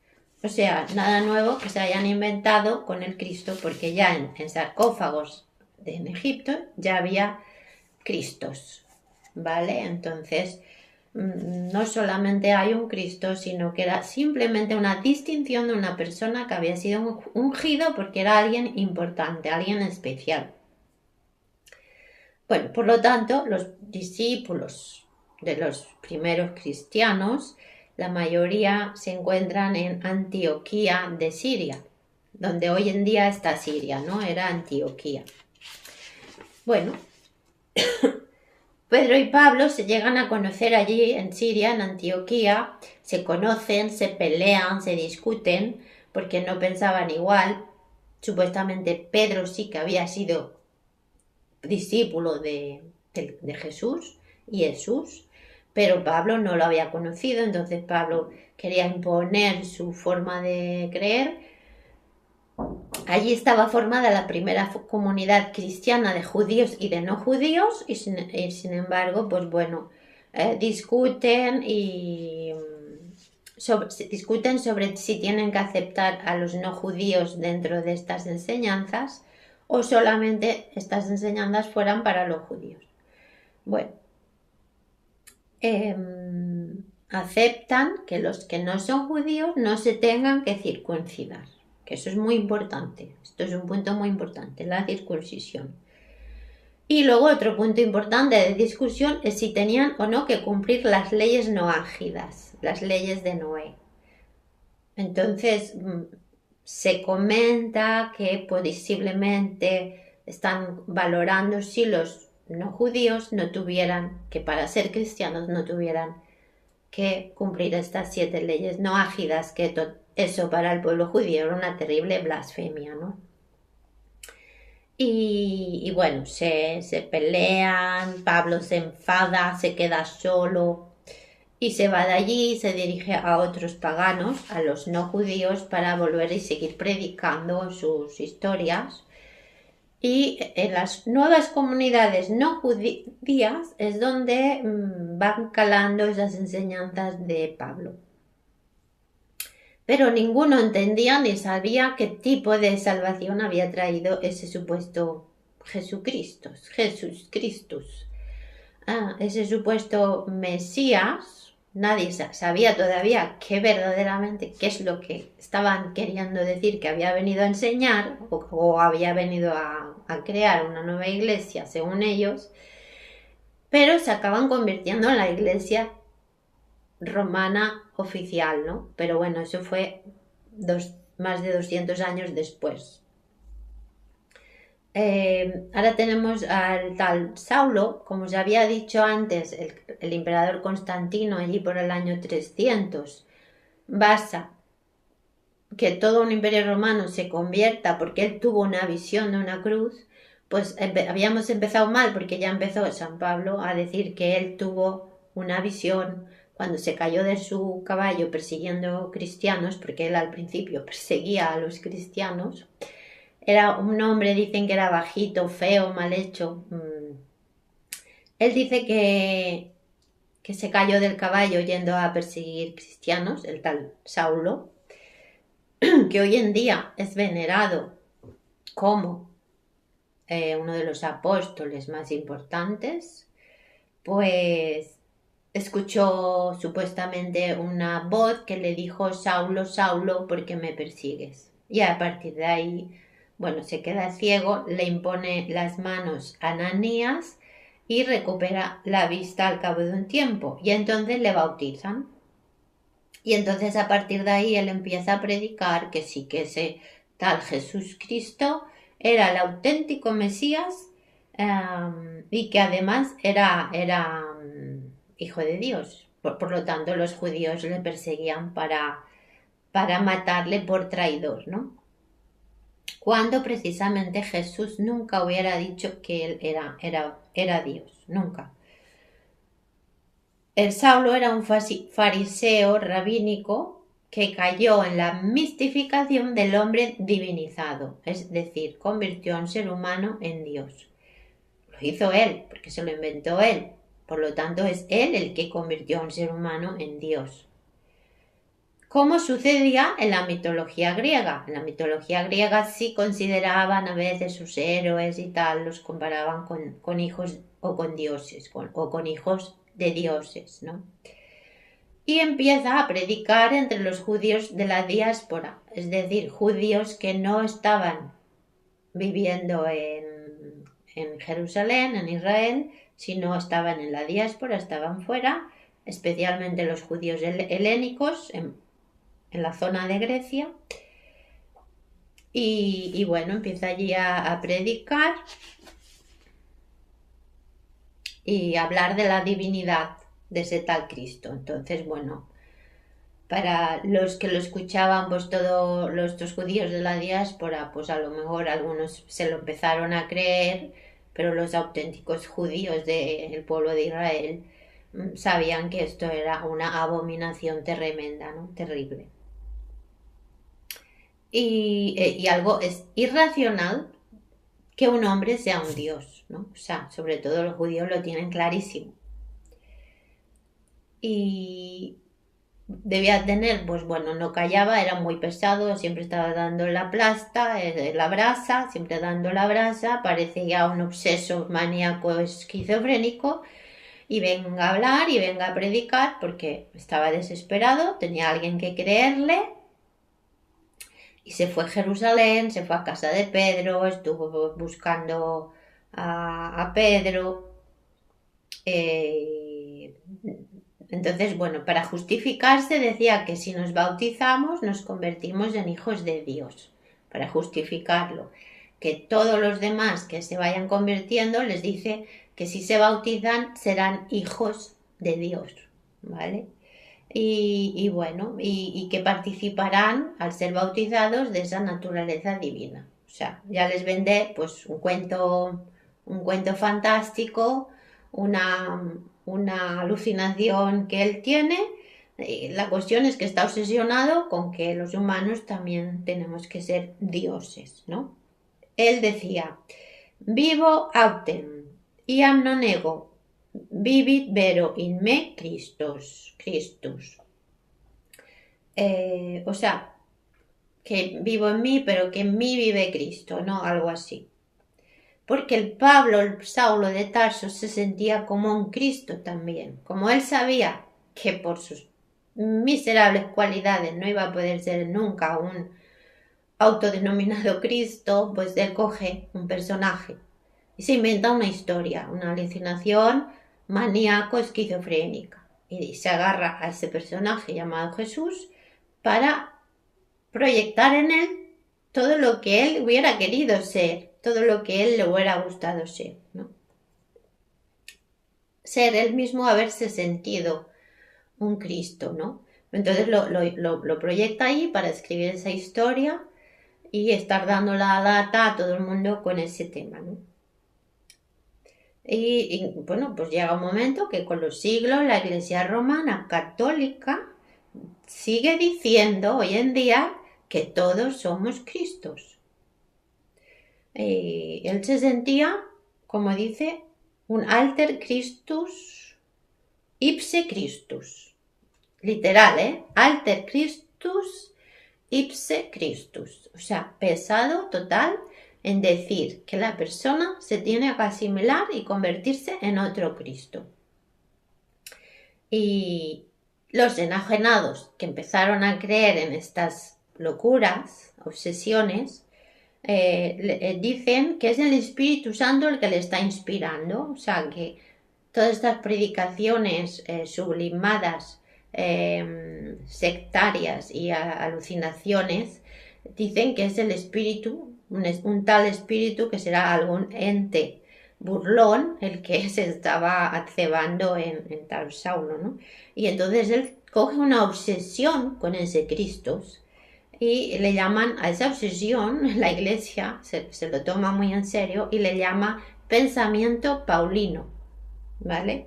O sea, nada nuevo que se hayan inventado con el Cristo, porque ya en sarcófagos en Egipto ya había Cristos, ¿vale? Entonces, no solamente hay un Cristo, sino que era simplemente una distinción de una persona que había sido ungido porque era alguien importante, alguien especial. Bueno, por lo tanto, los discípulos de los primeros cristianos, la mayoría se encuentran en Antioquía de Siria, donde hoy en día está Siria, ¿no? Era Antioquía. Bueno, Pedro y Pablo se llegan a conocer allí en Siria, en Antioquía, se conocen, se pelean, se discuten, porque no pensaban igual. Supuestamente Pedro sí que había sido discípulo de Jesús y Jesús, pero Pablo no lo había conocido, entonces Pablo quería imponer su forma de creer. Allí estaba formada la primera comunidad cristiana de judíos y de no judíos y sin embargo, pues bueno, discuten sobre si tienen que aceptar a los no judíos dentro de estas enseñanzas o solamente estas enseñanzas fueran para los judíos. Bueno, aceptan que los que no son judíos no se tengan que circuncidar, que eso es muy importante. Esto es un punto muy importante, la circuncisión. Y luego otro punto importante de discusión es si tenían o no que cumplir las leyes noágidas, las leyes de Noé. Entonces, se comenta que posiblemente están valorando si los no judíos no tuvieran, que para ser cristianos no tuvieran que cumplir estas 7 leyes noágidas, que eso para el pueblo judío era una terrible blasfemia, ¿no? Y bueno, se pelean, Pablo se enfada, se queda solo y se va de allí y se dirige a otros paganos, a los no judíos, para volver y seguir predicando sus historias. Y en las nuevas comunidades no judías es donde van calando esas enseñanzas de Pablo. Pero ninguno entendía ni sabía qué tipo de salvación había traído ese supuesto Jesucristo, ese supuesto Mesías. Nadie sabía todavía verdaderamente qué es lo que estaban queriendo decir que había venido a enseñar o había venido a crear una nueva iglesia, según ellos, pero se acaban convirtiendo en la iglesia romana oficial, ¿no? Pero bueno, eso fue más de 200 años después. Ahora tenemos al tal Saulo, como os había dicho antes, el emperador Constantino, allí por el año 300, basa que todo un imperio romano se convierta porque él tuvo una visión de una cruz. Pues habíamos empezado mal, porque ya empezó San Pablo a decir que él tuvo una visión cuando se cayó de su caballo persiguiendo cristianos, porque él al principio perseguía a los cristianos. Era un hombre, dicen que era bajito, feo, mal hecho. Él dice que se cayó del caballo yendo a perseguir cristianos, el tal Saulo, que hoy en día es venerado como uno de los apóstoles más importantes. Pues escuchó supuestamente una voz que le dijo: Saulo, Saulo, ¿por qué me persigues? Y a partir de ahí, bueno, se queda ciego, le impone las manos a Ananías y recupera la vista al cabo de un tiempo. Y entonces le bautizan. Y entonces a partir de ahí él empieza a predicar que sí, que ese tal Jesucristo era el auténtico Mesías, y que además era hijo de Dios. Por lo tanto, los judíos le perseguían para matarle por traidor, ¿no? Cuando precisamente Jesús nunca hubiera dicho que él era Dios, nunca. El Saulo era un fariseo rabínico que cayó en la mistificación del hombre divinizado, es decir, convirtió a un ser humano en Dios. Lo hizo él, porque se lo inventó él. Por lo tanto, es él el que convirtió a un ser humano en Dios. como sucedía en la mitología griega. En la mitología griega sí consideraban a veces sus héroes y tal, los comparaban con hijos o con dioses, o con hijos de dioses, ¿no? Y empieza a predicar entre los judíos de la diáspora, es decir, judíos que no estaban viviendo en Jerusalén, en Israel, sino estaban en la diáspora, estaban fuera, especialmente los judíos helénicos en la zona de Grecia. Y bueno, empieza allí a predicar y a hablar de la divinidad de ese tal Cristo. Entonces, bueno, para los que lo escuchaban, pues todos estos judíos de la diáspora, pues a lo mejor algunos se lo empezaron a creer, pero los auténticos judíos del pueblo de Israel sabían que esto era una abominación tremenda, ¿no? Terrible. Y algo es irracional que un hombre sea un dios, ¿no? O sea, sobre todo los judíos lo tienen clarísimo. Y debía tener, pues bueno, no callaba, era muy pesado, siempre estaba dando la plasta, la brasa, siempre dando la brasa, parecía un obseso maníaco esquizofrénico, y venga a hablar y venga a predicar porque estaba desesperado, tenía alguien que creerle, y se fue a Jerusalén, se fue a casa de Pedro, estuvo buscando a Pedro. Entonces, bueno, para justificarse decía que si nos bautizamos nos convertimos en hijos de Dios, para justificarlo. Que todos los demás que se vayan convirtiendo les dice que si se bautizan serán hijos de Dios, ¿vale? Y bueno, y que participarán al ser bautizados de esa naturaleza divina. O sea, ya les vende pues un cuento fantástico, una alucinación que él tiene. La cuestión es que está obsesionado con que los humanos también tenemos que ser dioses, ¿no? Él decía, vivo autem, iam non ego, vivit vero in me Christus. O sea, que vivo en mí, pero que en mí vive Cristo, ¿no? Algo así. Porque el Saulo de Tarso se sentía como un Cristo también. Como él sabía que por sus miserables cualidades no iba a poder ser nunca un autodenominado Cristo, pues él coge un personaje y se inventa una historia, una alucinación maníaco-esquizofrénica. Y se agarra a ese personaje llamado Jesús para proyectar en él todo lo que él hubiera querido ser, todo lo que él le hubiera gustado ser, ¿no? Ser él mismo, haberse sentido un Cristo, ¿no? Entonces lo proyecta ahí para escribir esa historia y estar dando la lata a todo el mundo con ese tema, ¿no? Y bueno, pues llega un momento que con los siglos la Iglesia romana católica sigue diciendo hoy en día que todos somos Cristos. Él se sentía, como dice, un alter Christus ipse Christus. Literal, ¿eh? Alter Christus ipse Christus. O sea, pesado total en decir que la persona se tiene que asimilar y convertirse en otro Cristo. Y los enajenados que empezaron a creer en estas locuras, obsesiones, dicen que es el Espíritu Santo el que le está inspirando. O sea, que todas estas predicaciones sublimadas, sectarias y alucinaciones, dicen que es el espíritu, un tal espíritu que será algún ente burlón el que se estaba cebando en tal Saulo, ¿no? Y entonces él coge una obsesión con ese Cristo y le llaman a esa obsesión, la Iglesia se lo toma muy en serio y le llama pensamiento paulino, ¿vale?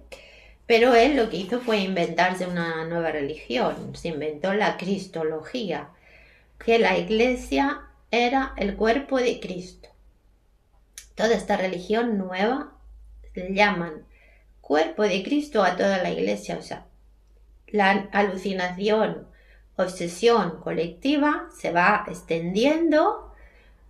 Pero él lo que hizo fue inventarse una nueva religión, se inventó la cristología, que la Iglesia era el cuerpo de Cristo. Toda esta religión nueva le llaman cuerpo de Cristo a toda la Iglesia, o sea, la alucinación obsesión colectiva se va extendiendo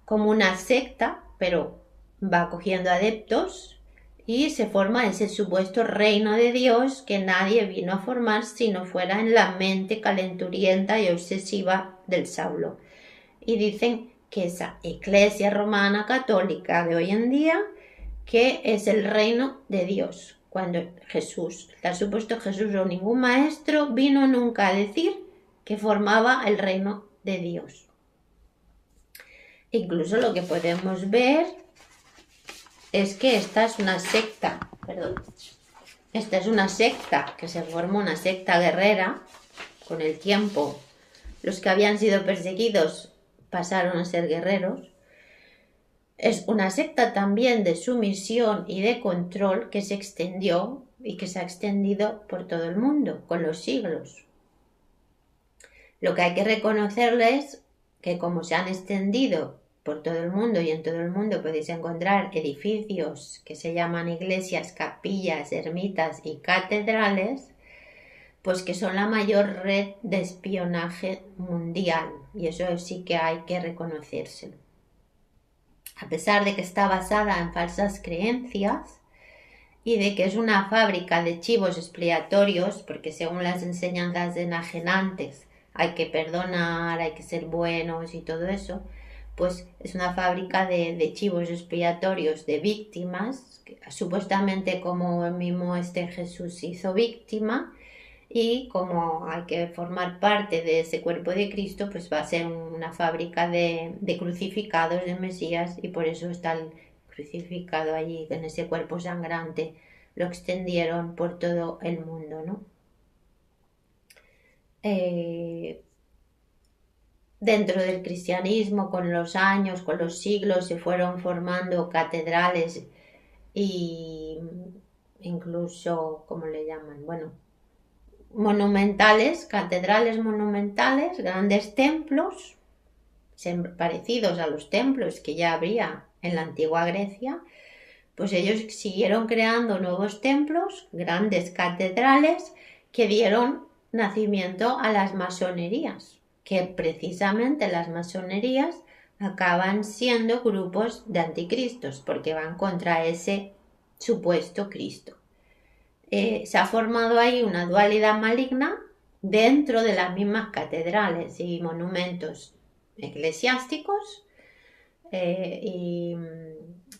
como una secta, pero va cogiendo adeptos y se forma ese supuesto reino de Dios que nadie vino a formar si no fuera en la mente calenturienta y obsesiva del Saulo. Y dicen que esa iglesia romana católica de hoy en día, que es el reino de Dios, cuando Jesús, el supuesto Jesús o ningún maestro vino nunca a decir que formaba el reino de Dios. Incluso lo que podemos ver es que esta es una secta, esta es una secta que se forma, una secta guerrera. Con el tiempo, los que habían sido perseguidos pasaron a ser guerreros. Es una secta también de sumisión y de control que se extendió y que se ha extendido por todo el mundo con los siglos. Lo que hay que reconocerles que como se han extendido por todo el mundo, y en todo el mundo podéis encontrar edificios que se llaman iglesias, capillas, ermitas y catedrales, pues que son la mayor red de espionaje mundial, y eso sí que hay que reconocérselo. A pesar de que está basada en falsas creencias y de que es una fábrica de chivos expiatorios, porque según las enseñanzas enajenantes hay que perdonar, hay que ser buenos y todo eso, pues es una fábrica de chivos expiatorios, de víctimas, que, supuestamente como el mismo Jesús hizo víctima, y como hay que formar parte de ese cuerpo de Cristo, pues va a ser una fábrica de crucificados de Mesías, y por eso está el crucificado allí, en ese cuerpo sangrante, lo extendieron por todo el mundo, ¿no? Dentro del cristianismo, con los años, con los siglos, se fueron formando catedrales y incluso, ¿cómo le llaman? Bueno, monumentales, catedrales monumentales, grandes templos, parecidos a los templos que ya habría en la antigua Grecia. Pues ellos siguieron creando nuevos templos, grandes catedrales, que dieron nacimiento a las masonerías, que precisamente las masonerías acaban siendo grupos de anticristos, porque van contra ese supuesto Cristo. Se ha formado ahí una dualidad maligna dentro de las mismas catedrales y monumentos eclesiásticos y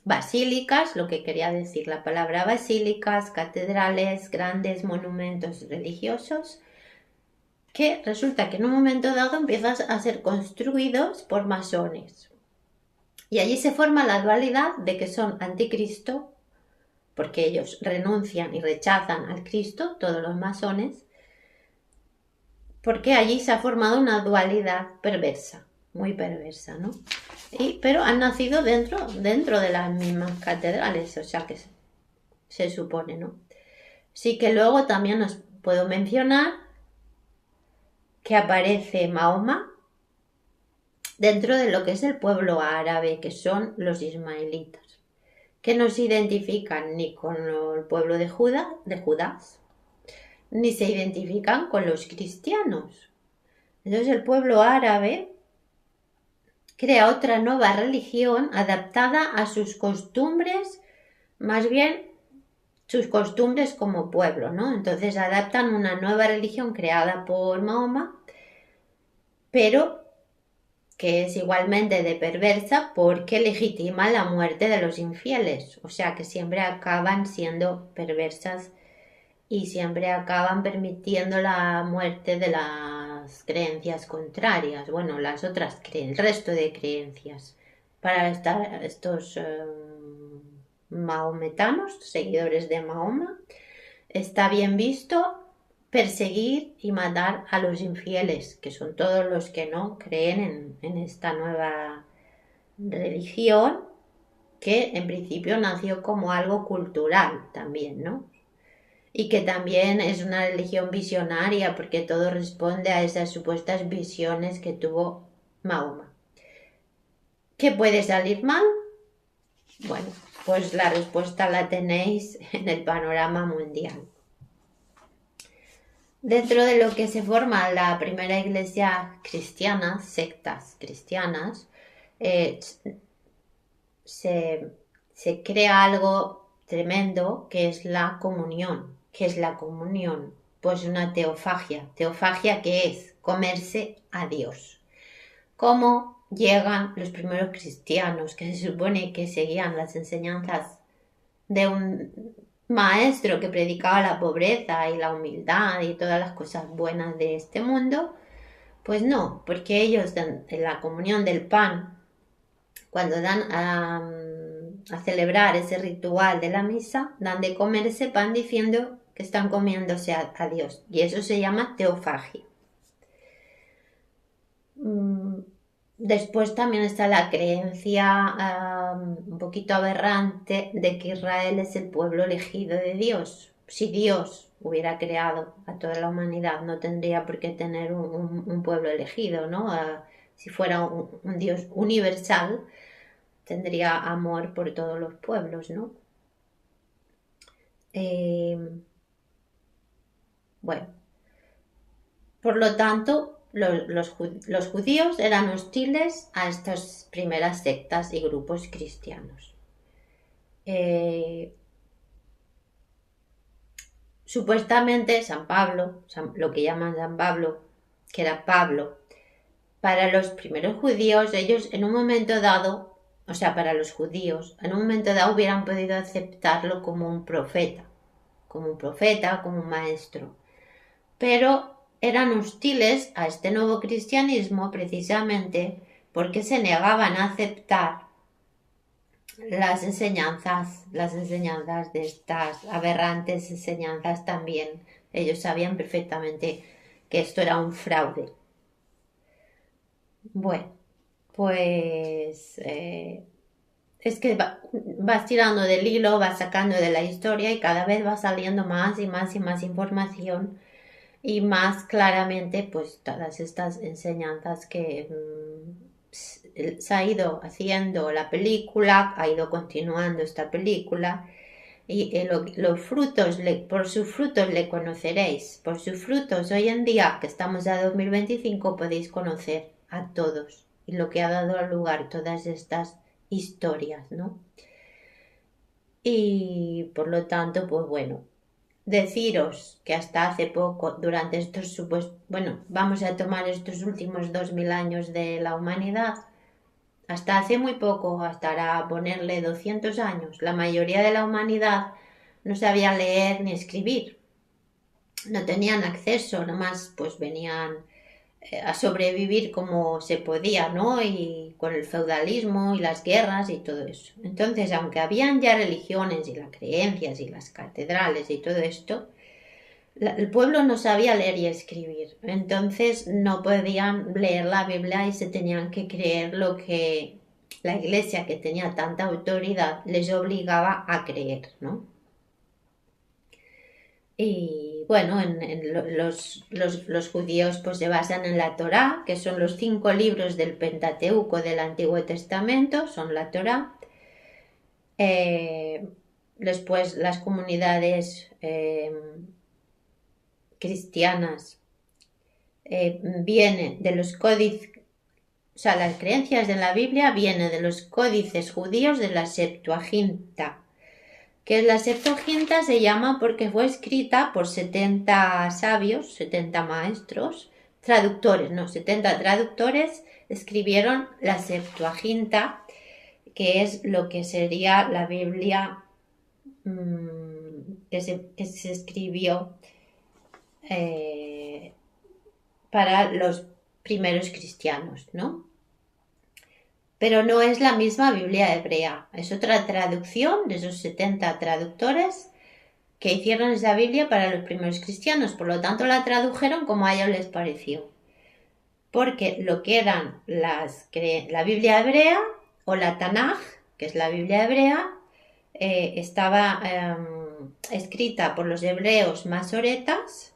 basílicas, lo que quería decir la palabra basílicas, catedrales, grandes monumentos religiosos, que resulta que en un momento dado empiezan a ser construidos por masones. Y allí se forma la dualidad de que son anticristo, porque ellos renuncian y rechazan al Cristo, todos los masones, porque allí se ha formado una dualidad perversa, muy perversa, ¿no? Pero han nacido dentro de las mismas catedrales, o sea que se supone, ¿no? Sí que luego también os puedo mencionar que aparece Mahoma dentro de lo que es el pueblo árabe, que son los ismaelitas, que no se identifican ni con el pueblo de Judá, ni se identifican con los cristianos. Entonces el pueblo árabe crea otra nueva religión adaptada a sus costumbres, más bien sus costumbres como pueblo, ¿no? Entonces adaptan una nueva religión creada por Mahoma, pero que es igualmente de perversa porque legitima la muerte de los infieles, o sea que siempre acaban siendo perversas y siempre acaban permitiendo la muerte de las creencias contrarias, bueno, las otras el resto de creencias. Para estos mahometanos, seguidores de Mahoma, está bien visto perseguir y matar a los infieles, que son todos los que no creen en esta nueva religión, que en principio nació como algo cultural también, ¿no? Y que también es una religión visionaria, porque todo responde a esas supuestas visiones que tuvo Mahoma. ¿Qué puede salir mal? Bueno, pues la respuesta la tenéis en el panorama mundial. Dentro de lo que se forma la primera iglesia cristiana, sectas cristianas, eh, se, se crea algo tremendo que es la comunión. ¿Qué es la comunión? Pues una teofagia. ¿Teofagia qué es? Comerse a Dios. ¿Cómo llegan los primeros cristianos que se supone que seguían las enseñanzas de un maestro que predicaba la pobreza y la humildad y todas las cosas buenas de este mundo? Pues no, porque ellos dan en la comunión del pan, cuando dan a celebrar ese ritual de la misa, dan de comer ese pan diciendo que están comiéndose a Dios. Y eso se llama teofagia. Después también está la creencia un poquito aberrante de que Israel es el pueblo elegido de Dios. Si Dios hubiera creado a toda la humanidad, no tendría por qué tener un pueblo elegido, ¿no? Si fuera un Dios universal, tendría amor por todos los pueblos, ¿no? Bueno, por lo tanto, los judíos eran hostiles a estas primeras sectas y grupos cristianos. Supuestamente San Pablo, lo que llaman San Pablo, que era Pablo, para los primeros judíos, ellos en un momento dado, o sea, para los judíos, en un momento dado hubieran podido aceptarlo como un profeta, como un maestro. Pero eran hostiles a este nuevo cristianismo precisamente porque se negaban a aceptar las enseñanzas de estas aberrantes enseñanzas también. Ellos sabían perfectamente que esto era un fraude. Bueno, pues es que vas tirando del hilo, vas sacando de la historia y cada vez va saliendo más y más y más información y más claramente pues todas estas enseñanzas que se ha ido haciendo la película, ha ido continuando esta película y los frutos, por sus frutos le conoceréis, por sus frutos hoy en día que estamos a 2025 podéis conocer a todos y lo que ha dado lugar todas estas historias, ¿no? Y por lo tanto, pues bueno, deciros que hasta hace poco, durante estos vamos a tomar estos últimos 2000 años de la humanidad, hasta hace muy poco, hasta a ponerle 200 años, la mayoría de la humanidad no sabía leer ni escribir, no tenían acceso, nomás pues venían a sobrevivir como se podía, ¿no? Y con el feudalismo y las guerras y todo eso. Entonces, aunque habían ya religiones y las creencias y las catedrales y todo esto, el pueblo no sabía leer y escribir. Entonces no podían leer la Biblia y se tenían que creer lo que la iglesia, que tenía tanta autoridad, les obligaba a creer, ¿no? Y bueno, los judíos pues se basan en la Torá, que son los 5 libros del Pentateuco del Antiguo Testamento, son la Torá. Después las comunidades cristianas vienen de los códices, o sea, las creencias de la Biblia vienen de los códices judíos de la Septuaginta. Que la Septuaginta se llama porque fue escrita por 70 sabios, 70 maestros, traductores, no, 70 traductores escribieron la Septuaginta, que es lo que sería la Biblia que se escribió para los primeros cristianos, ¿no? Pero no es la misma Biblia hebrea, es otra traducción de esos 70 traductores que hicieron esa Biblia para los primeros cristianos, por lo tanto la tradujeron como a ellos les pareció. Porque lo que eran la Biblia hebrea o la Tanaj, que es la Biblia hebrea, estaba escrita por los hebreos masoretas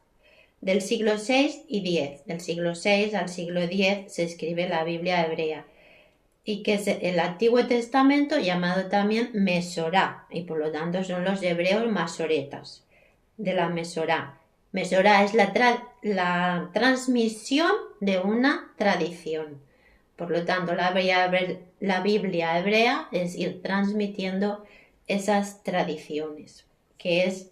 del siglo VI y X. Del siglo VI al siglo X se escribe la Biblia hebrea. Y que es el Antiguo Testamento llamado también Mesorá, y por lo tanto son los hebreos masoretas de la Mesorá. Mesorá es la transmisión de una tradición. Por lo tanto, la Biblia hebrea es ir transmitiendo esas tradiciones, que es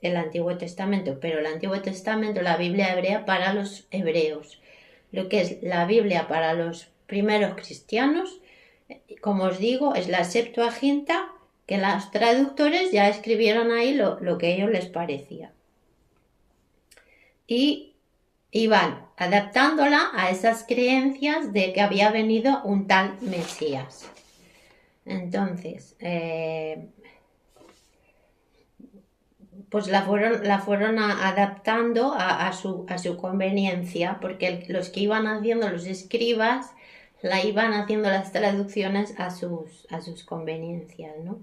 el Antiguo Testamento, pero el Antiguo Testamento, la Biblia hebrea para los hebreos. Lo que es la Biblia para los primeros cristianos, como os digo, es la Septuaginta, que los traductores ya escribieron ahí lo que a ellos les parecía. Y iban adaptándola a esas creencias de que había venido un tal Mesías. Entonces, pues la fueron adaptando a su conveniencia, porque los que iban haciendo los escribas la iban haciendo las traducciones a sus conveniencias, ¿no?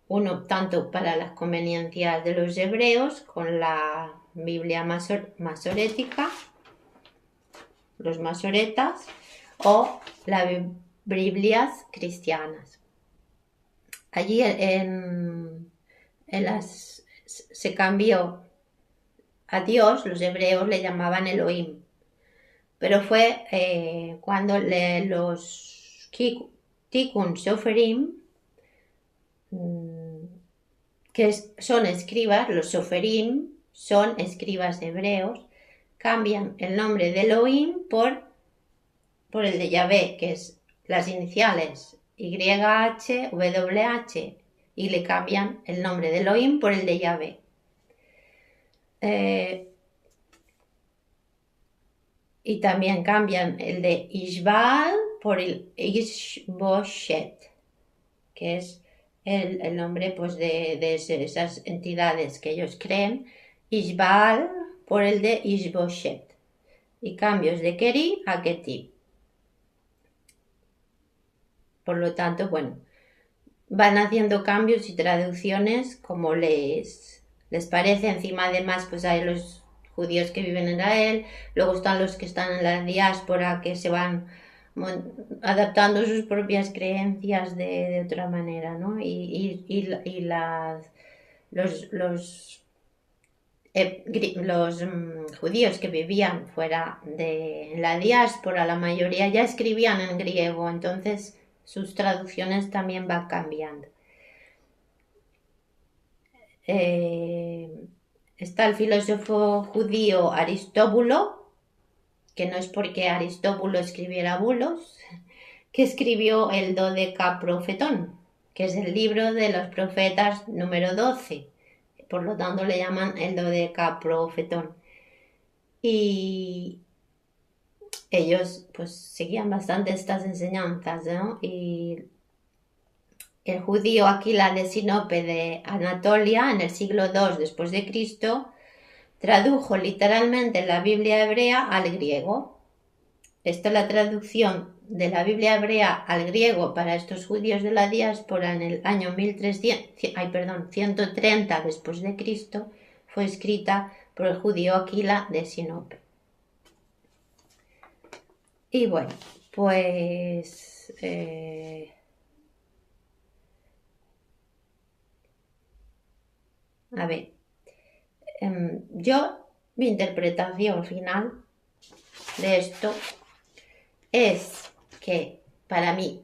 Uno tanto para las conveniencias de los hebreos con la Biblia masorética, los masoretas, o las Biblias cristianas. Allí se cambió a Dios, los hebreos le llamaban Elohim, pero fue cuando los Tikkun Soferim, que son escribas, los Soferim son escribas hebreos, cambian el nombre de Elohim por el de Yahvé, que es las iniciales YHWH, y le cambian el nombre de Elohim por el de Yahvé. Y también cambian el de Ishbaal por el Ishboshet, que es el nombre pues, de esas entidades que ellos creen. Ishbaal por el de Ishboshet. Y cambios de Keri a Ketib. Por lo tanto, bueno, van haciendo cambios y traducciones como les parece. Encima, además, pues hay los judíos que viven en Israel, luego están los que están en la diáspora, que se van adaptando sus propias creencias de otra manera, ¿no? Los judíos que vivían fuera de la diáspora, la mayoría ya escribían en griego, entonces sus traducciones también van cambiando. Está el filósofo judío Aristóbulo, que no es porque Aristóbulo escribiera bulos, que escribió el Dodecaprofetón, que es el libro de los profetas número 12. Por lo tanto le llaman el Dodecaprofetón. Y ellos pues seguían bastante estas enseñanzas, ¿no? Y el judío Aquila de Sinope de Anatolia, en el siglo II después de Cristo, tradujo literalmente la Biblia hebrea al griego. Esta es la traducción de la Biblia hebrea al griego para estos judíos de la diáspora en el año 130 después de Cristo. Fue escrita por el judío Aquila de Sinope. Y bueno, pues a ver, mi interpretación final de esto es que para mi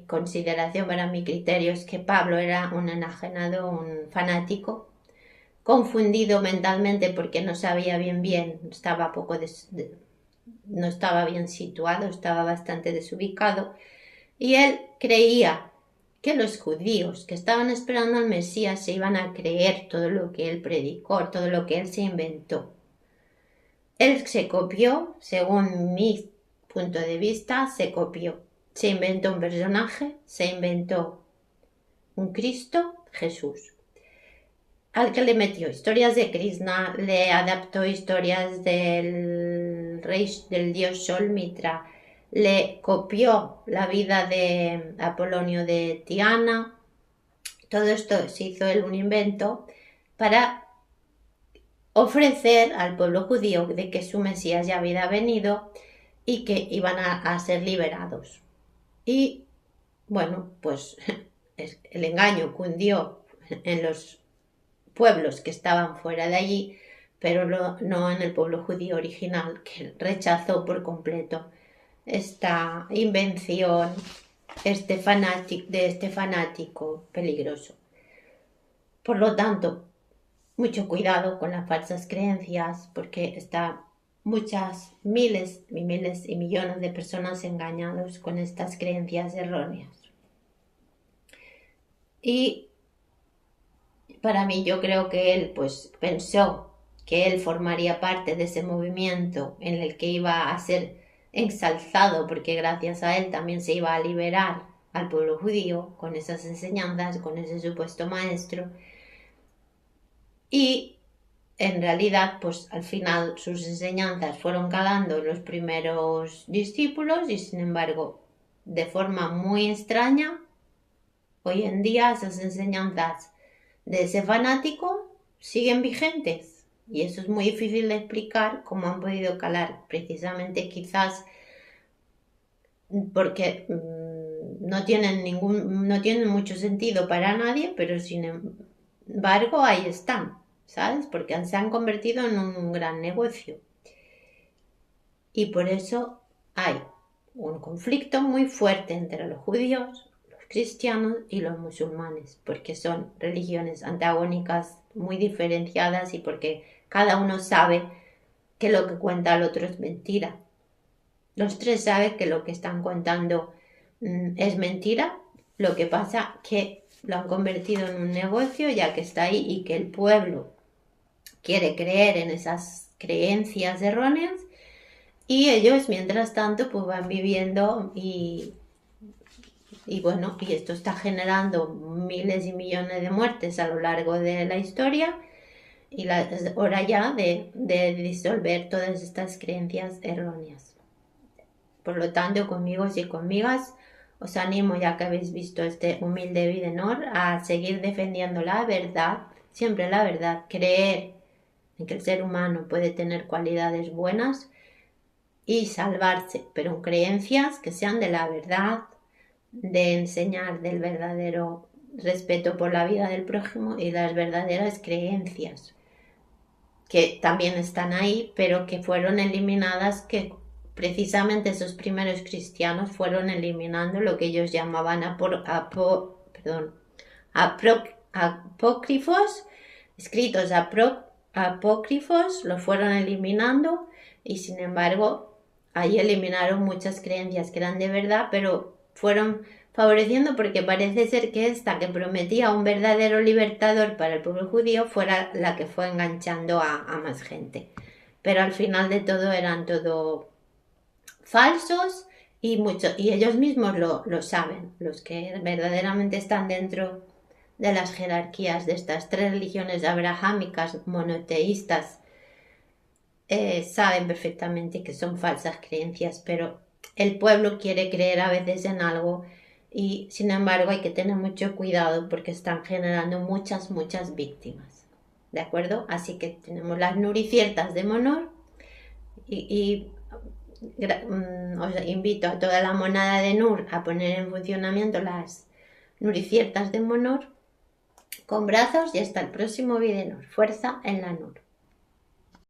consideración, para mi criterio, es que Pablo era un enajenado, un fanático, confundido mentalmente porque no sabía bien, estaba no estaba bien situado, estaba bastante desubicado, y él creía que los judíos que estaban esperando al Mesías se iban a creer todo lo que él predicó, todo lo que él se inventó. Él se copió, según mi punto de vista, se inventó un personaje, se inventó un Cristo, Jesús, al que le metió historias de Krishna, le adaptó historias del dios Sol Mitra, le copió la vida de Apolonio de Tiana. Todo esto se hizo él un invento para ofrecer al pueblo judío de que su Mesías ya había venido y que iban a ser liberados. Y bueno, pues el engaño cundió en los pueblos que estaban fuera de allí, pero no en el pueblo judío original, que rechazó por completo esta invención de este fanático peligroso. Por lo tanto, mucho cuidado con las falsas creencias, porque está muchas miles y miles y millones de personas engañados con estas creencias erróneas. Y para mí, yo creo que él pues pensó que él formaría parte de ese movimiento en el que iba a ser ensalzado, porque gracias a él también se iba a liberar al pueblo judío con esas enseñanzas, con ese supuesto maestro. Y en realidad, pues al final sus enseñanzas fueron calando en los primeros discípulos y sin embargo, de forma muy extraña, hoy en día esas enseñanzas de ese fanático siguen vigentes. Y eso es muy difícil de explicar cómo han podido calar, precisamente quizás porque no tienen mucho sentido para nadie, pero sin embargo ahí están, ¿sabes? Porque se han convertido en un gran negocio. Y por eso hay un conflicto muy fuerte entre los judíos, los cristianos y los musulmanes, porque son religiones antagónicas muy diferenciadas y porque cada uno sabe que lo que cuenta el otro es mentira. Los tres saben que lo que están contando es mentira, lo que pasa que lo han convertido en un negocio ya que está ahí y que el pueblo quiere creer en esas creencias erróneas y ellos mientras tanto pues van viviendo y bueno, y esto está generando miles y millones de muertes a lo largo de la historia y es hora ya de disolver todas estas creencias erróneas. Por lo tanto, conmigos y conmigas, os animo, ya que habéis visto este humilde Videnor, a seguir defendiendo la verdad, siempre la verdad, creer en que el ser humano puede tener cualidades buenas y salvarse, pero en creencias que sean de la verdad, de enseñar del verdadero respeto por la vida del prójimo y las verdaderas creencias, que también están ahí, pero que fueron eliminadas, que precisamente esos primeros cristianos fueron eliminando lo que ellos llamaban apócrifos, escritos apócrifos, los fueron eliminando y sin embargo ahí eliminaron muchas creencias que eran de verdad, pero fueron favoreciendo porque parece ser que esta que prometía un verdadero libertador para el pueblo judío fuera la que fue enganchando a más gente. Pero al final de todo eran todo falsos y ellos mismos lo saben, los que verdaderamente están dentro de las jerarquías de estas tres religiones abrahámicas monoteístas saben perfectamente que son falsas creencias, pero el pueblo quiere creer a veces en algo y sin embargo hay que tener mucho cuidado porque están generando muchas víctimas, ¿de acuerdo? Así que tenemos las nuriciertas de Monor y os invito a toda la monada de Nur a poner en funcionamiento las nuriciertas de Monor con brazos y hasta el próximo Videnor. Fuerza en la Nur.